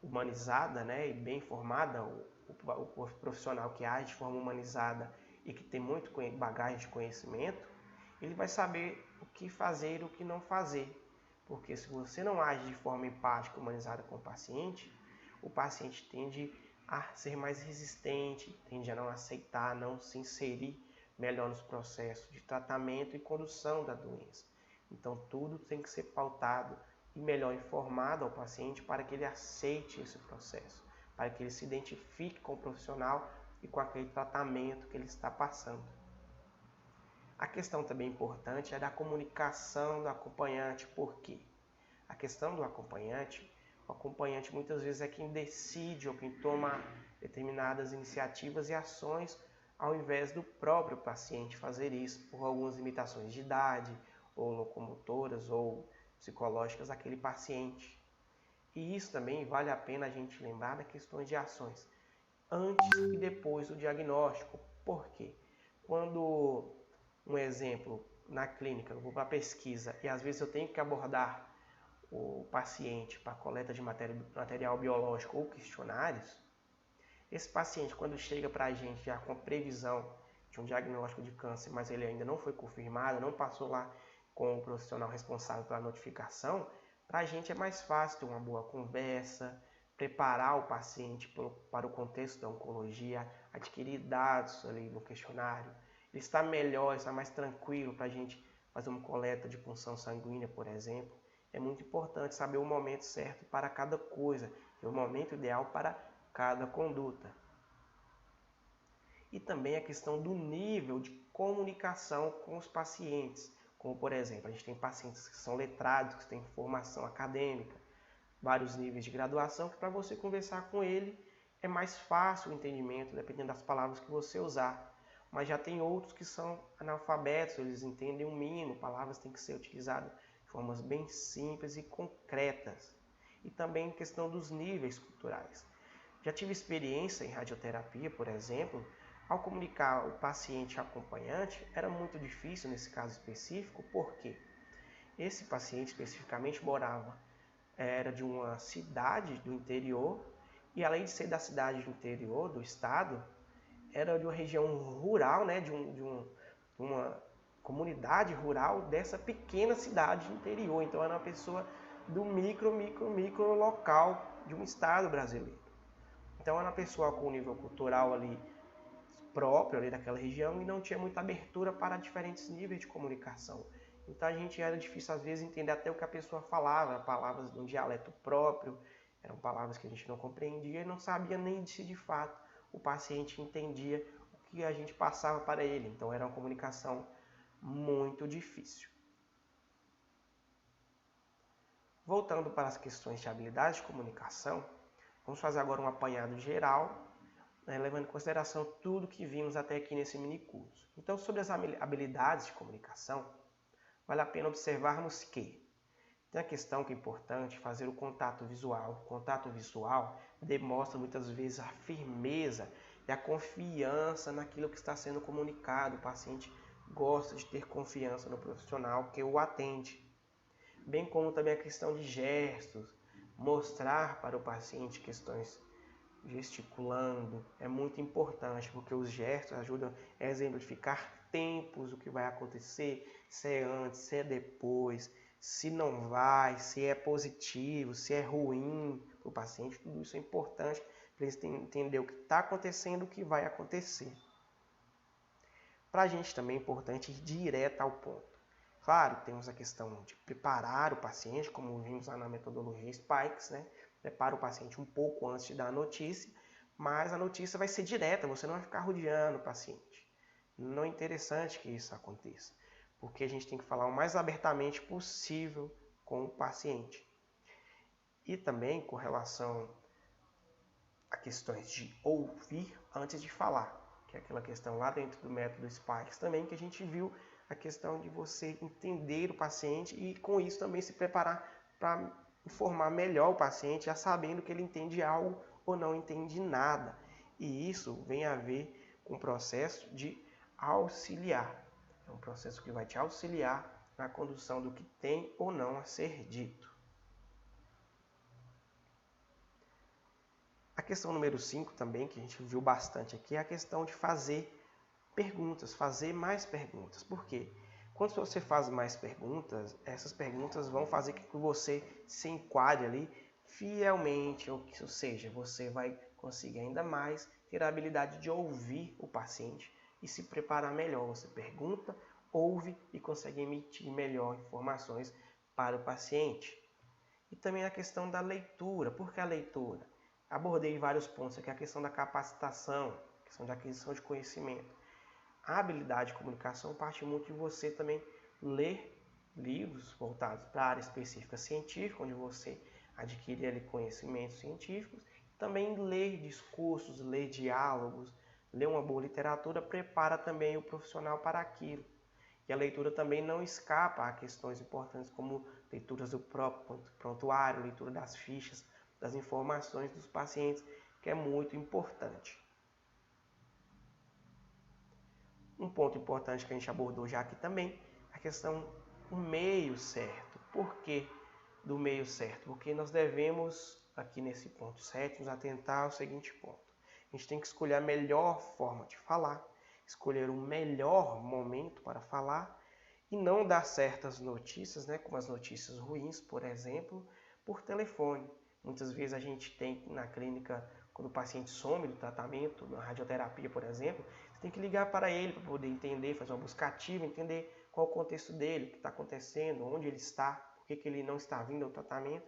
humanizada, né, e bem formada, o profissional que age de forma humanizada e que tem muito bagagem de conhecimento, ele vai saber o que fazer e o que não fazer. Porque se você não age de forma empática, humanizada com o paciente tende a ser mais resistente, tende a não aceitar, não se inserir melhor nos processos de tratamento e condução da doença. Então tudo tem que ser pautado e melhor informado ao paciente para que ele aceite esse processo, para que ele se identifique com o profissional e com aquele tratamento que ele está passando. A questão também importante é da comunicação do acompanhante. Por quê? A questão do acompanhante, o acompanhante muitas vezes é quem decide ou quem toma determinadas iniciativas e ações ao invés do próprio paciente fazer isso por algumas limitações de idade ou locomotoras ou psicológicas daquele paciente. E isso também vale a pena a gente lembrar das questões de ações antes e depois do diagnóstico. Por quê? Quando, um exemplo, na clínica, eu vou para a pesquisa e às vezes eu tenho que abordar o paciente para coleta de material biológico ou questionários, esse paciente, quando chega para a gente já com previsão de um diagnóstico de câncer, mas ele ainda não foi confirmado, não passou lá com o profissional responsável pela notificação, para a gente é mais fácil ter uma boa conversa, preparar o paciente para o contexto da oncologia, adquirir dados ali no questionário, ele está melhor, está mais tranquilo para a gente fazer uma coleta de punção sanguínea, por exemplo. É muito importante saber o momento certo para cada coisa e o momento ideal para cada conduta. E também a questão do nível de comunicação com os pacientes. Como, por exemplo, a gente tem pacientes que são letrados, que têm formação acadêmica, vários níveis de graduação, que para você conversar com ele é mais fácil o entendimento, dependendo das palavras que você usar. Mas já tem outros que são analfabetos, eles entendem o mínimo, palavras têm que ser utilizadas de formas bem simples e concretas. E também questão dos níveis culturais. Já tive experiência em radioterapia, por exemplo, ao comunicar o paciente acompanhante, era muito difícil nesse caso específico, porque esse paciente especificamente era de uma cidade do interior, e além de ser da cidade do interior, do estado, era de uma região rural, né, de uma comunidade rural dessa pequena cidade do interior. Então era uma pessoa do micro local de um estado brasileiro. Então era uma pessoa com um nível cultural ali próprio ali daquela região e não tinha muita abertura para diferentes níveis de comunicação. Então a gente era difícil às vezes entender até o que a pessoa falava, palavras de um dialeto próprio, eram palavras que a gente não compreendia e não sabia nem se de fato o paciente entendia o que a gente passava para ele. Então era uma comunicação muito difícil. Voltando para as questões de habilidades de comunicação, vamos fazer agora um apanhado geral, né, levando em consideração tudo que vimos até aqui nesse mini curso. Então, sobre as habilidades de comunicação, vale a pena observarmos que Tem a questão que é importante, fazer o contato visual. O contato visual demonstra muitas vezes a firmeza e a confiança naquilo que está sendo comunicado. O paciente gosta de ter confiança no profissional que o atende. Bem como também a questão de gestos, mostrar para o paciente questões gesticulando é muito importante, porque os gestos ajudam a exemplificar tempos, o que vai acontecer, se é antes, se é depois, se não vai, se é positivo, se é ruim para o paciente. Tudo isso é importante para eles entender o que está acontecendo, o que vai acontecer. Para a gente também é importante ir direto ao ponto. Claro, temos a questão de preparar o paciente, como vimos lá na metodologia Spikes, né? Prepara o paciente um pouco antes de dar a notícia, mas a notícia vai ser direta, você não vai ficar rodeando o paciente. Não é interessante que isso aconteça, porque a gente tem que falar o mais abertamente possível com o paciente. E também com relação a questões de ouvir antes de falar, que é aquela questão lá dentro do método Spikes também, que a gente viu a questão de você entender o paciente e com isso também se preparar para informar melhor o paciente, já sabendo que ele entende algo ou não entende nada. E isso vem a ver com o processo de auxiliar. É um processo que vai te auxiliar na condução do que tem ou não a ser dito. A questão número 5 também, que a gente viu bastante aqui, é a questão de fazer perguntas, fazer mais perguntas. Por quê? Quando você faz mais perguntas, essas perguntas vão fazer com que você se enquadre ali fielmente, ou seja, você vai conseguir ainda mais ter a habilidade de ouvir o paciente e se preparar melhor. Você pergunta, ouve e consegue emitir melhor informações para o paciente. E também a questão da leitura. Por que a leitura? Abordei vários pontos aqui, a questão da capacitação, a questão da aquisição de conhecimento. A habilidade de comunicação parte muito de você também ler livros voltados para a área específica científica, onde você adquire ali conhecimentos científicos, também ler discursos, ler diálogos, ler uma boa literatura prepara também o profissional para aquilo. E a leitura também não escapa a questões importantes como leituras do próprio prontuário, leitura das fichas, das informações dos pacientes, que é muito importante. Um ponto importante que a gente abordou já aqui também, a questão do meio certo. Por que do meio certo? Porque nós devemos, aqui nesse ponto 7, nos atentar ao seguinte ponto. A gente tem que escolher a melhor forma de falar, escolher o melhor momento para falar e não dar certas notícias, né, como as notícias ruins, por exemplo, por telefone. Muitas vezes a gente tem na clínica, quando o paciente some do tratamento, na radioterapia, por exemplo, você tem que ligar para ele para poder entender, fazer uma busca ativa, entender qual é o contexto dele, o que está acontecendo, onde ele está, por que ele não está vindo ao tratamento.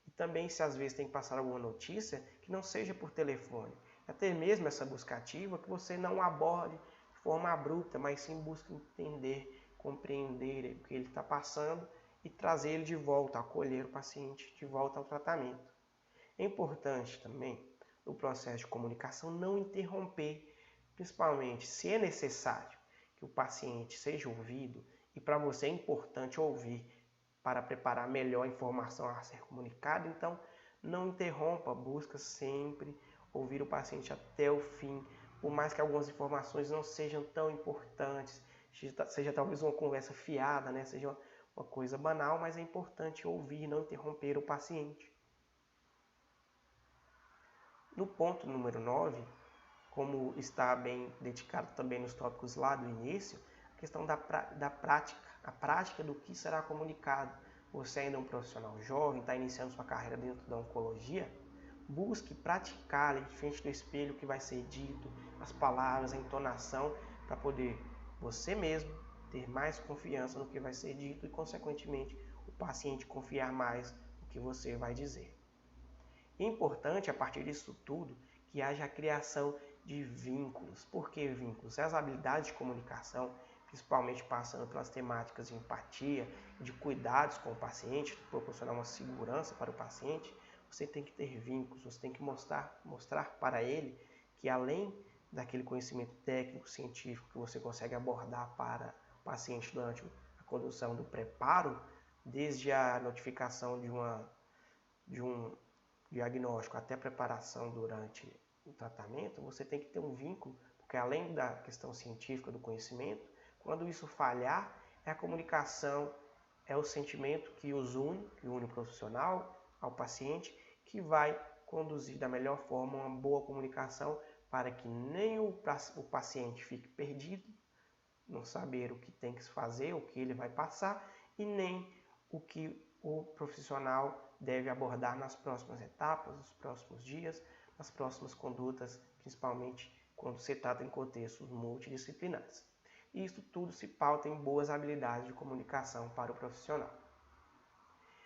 E também, se às vezes tem que passar alguma notícia, que não seja por telefone. Até mesmo essa busca ativa, que você não aborde de forma abrupta, mas sim busque entender, compreender o que ele está passando e trazer ele de volta, acolher o paciente de volta ao tratamento. É importante também, no processo de comunicação, não interromper, principalmente se é necessário que o paciente seja ouvido e para você é importante ouvir para preparar melhor a informação a ser comunicada, então não interrompa, busca sempre ouvir o paciente até o fim, por mais que algumas informações não sejam tão importantes, seja talvez uma conversa fiada, né? Seja uma coisa banal, mas é importante ouvir e não interromper o paciente. No ponto número 9, como está bem dedicado também nos tópicos lá do início, a questão da prática, a prática do que será comunicado. Você ainda é um profissional jovem, está iniciando sua carreira dentro da oncologia, busque praticar em frente do espelho o que vai ser dito, as palavras, a entonação, para poder você mesmo ter mais confiança no que vai ser dito e, consequentemente, o paciente confiar mais no que você vai dizer. É importante, a partir disso tudo, que haja a criação de vínculos. Por que vínculos? As habilidades de comunicação, principalmente passando pelas temáticas de empatia, de cuidados com o paciente, proporcionar uma segurança para o paciente, você tem que ter vínculos, você tem que mostrar para ele que além daquele conhecimento técnico, científico que você consegue abordar para o paciente durante a condução do preparo desde a notificação de um diagnóstico até a preparação durante o tratamento, você tem que ter um vínculo, porque além da questão científica do conhecimento, quando isso falhar, é a comunicação, é o sentimento que os une, que une o profissional ao paciente, que vai conduzir da melhor forma uma boa comunicação para que nem o paciente fique perdido, não saber o que tem que fazer, o que ele vai passar, e nem o que o profissional deve abordar nas próximas etapas, nos próximos dias, nas próximas condutas, principalmente quando se trata em contextos multidisciplinares. E isso tudo se pauta em boas habilidades de comunicação para o profissional.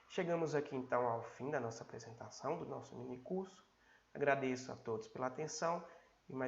Chegamos aqui então ao fim da nossa apresentação, do nosso mini curso. Agradeço a todos pela atenção e mais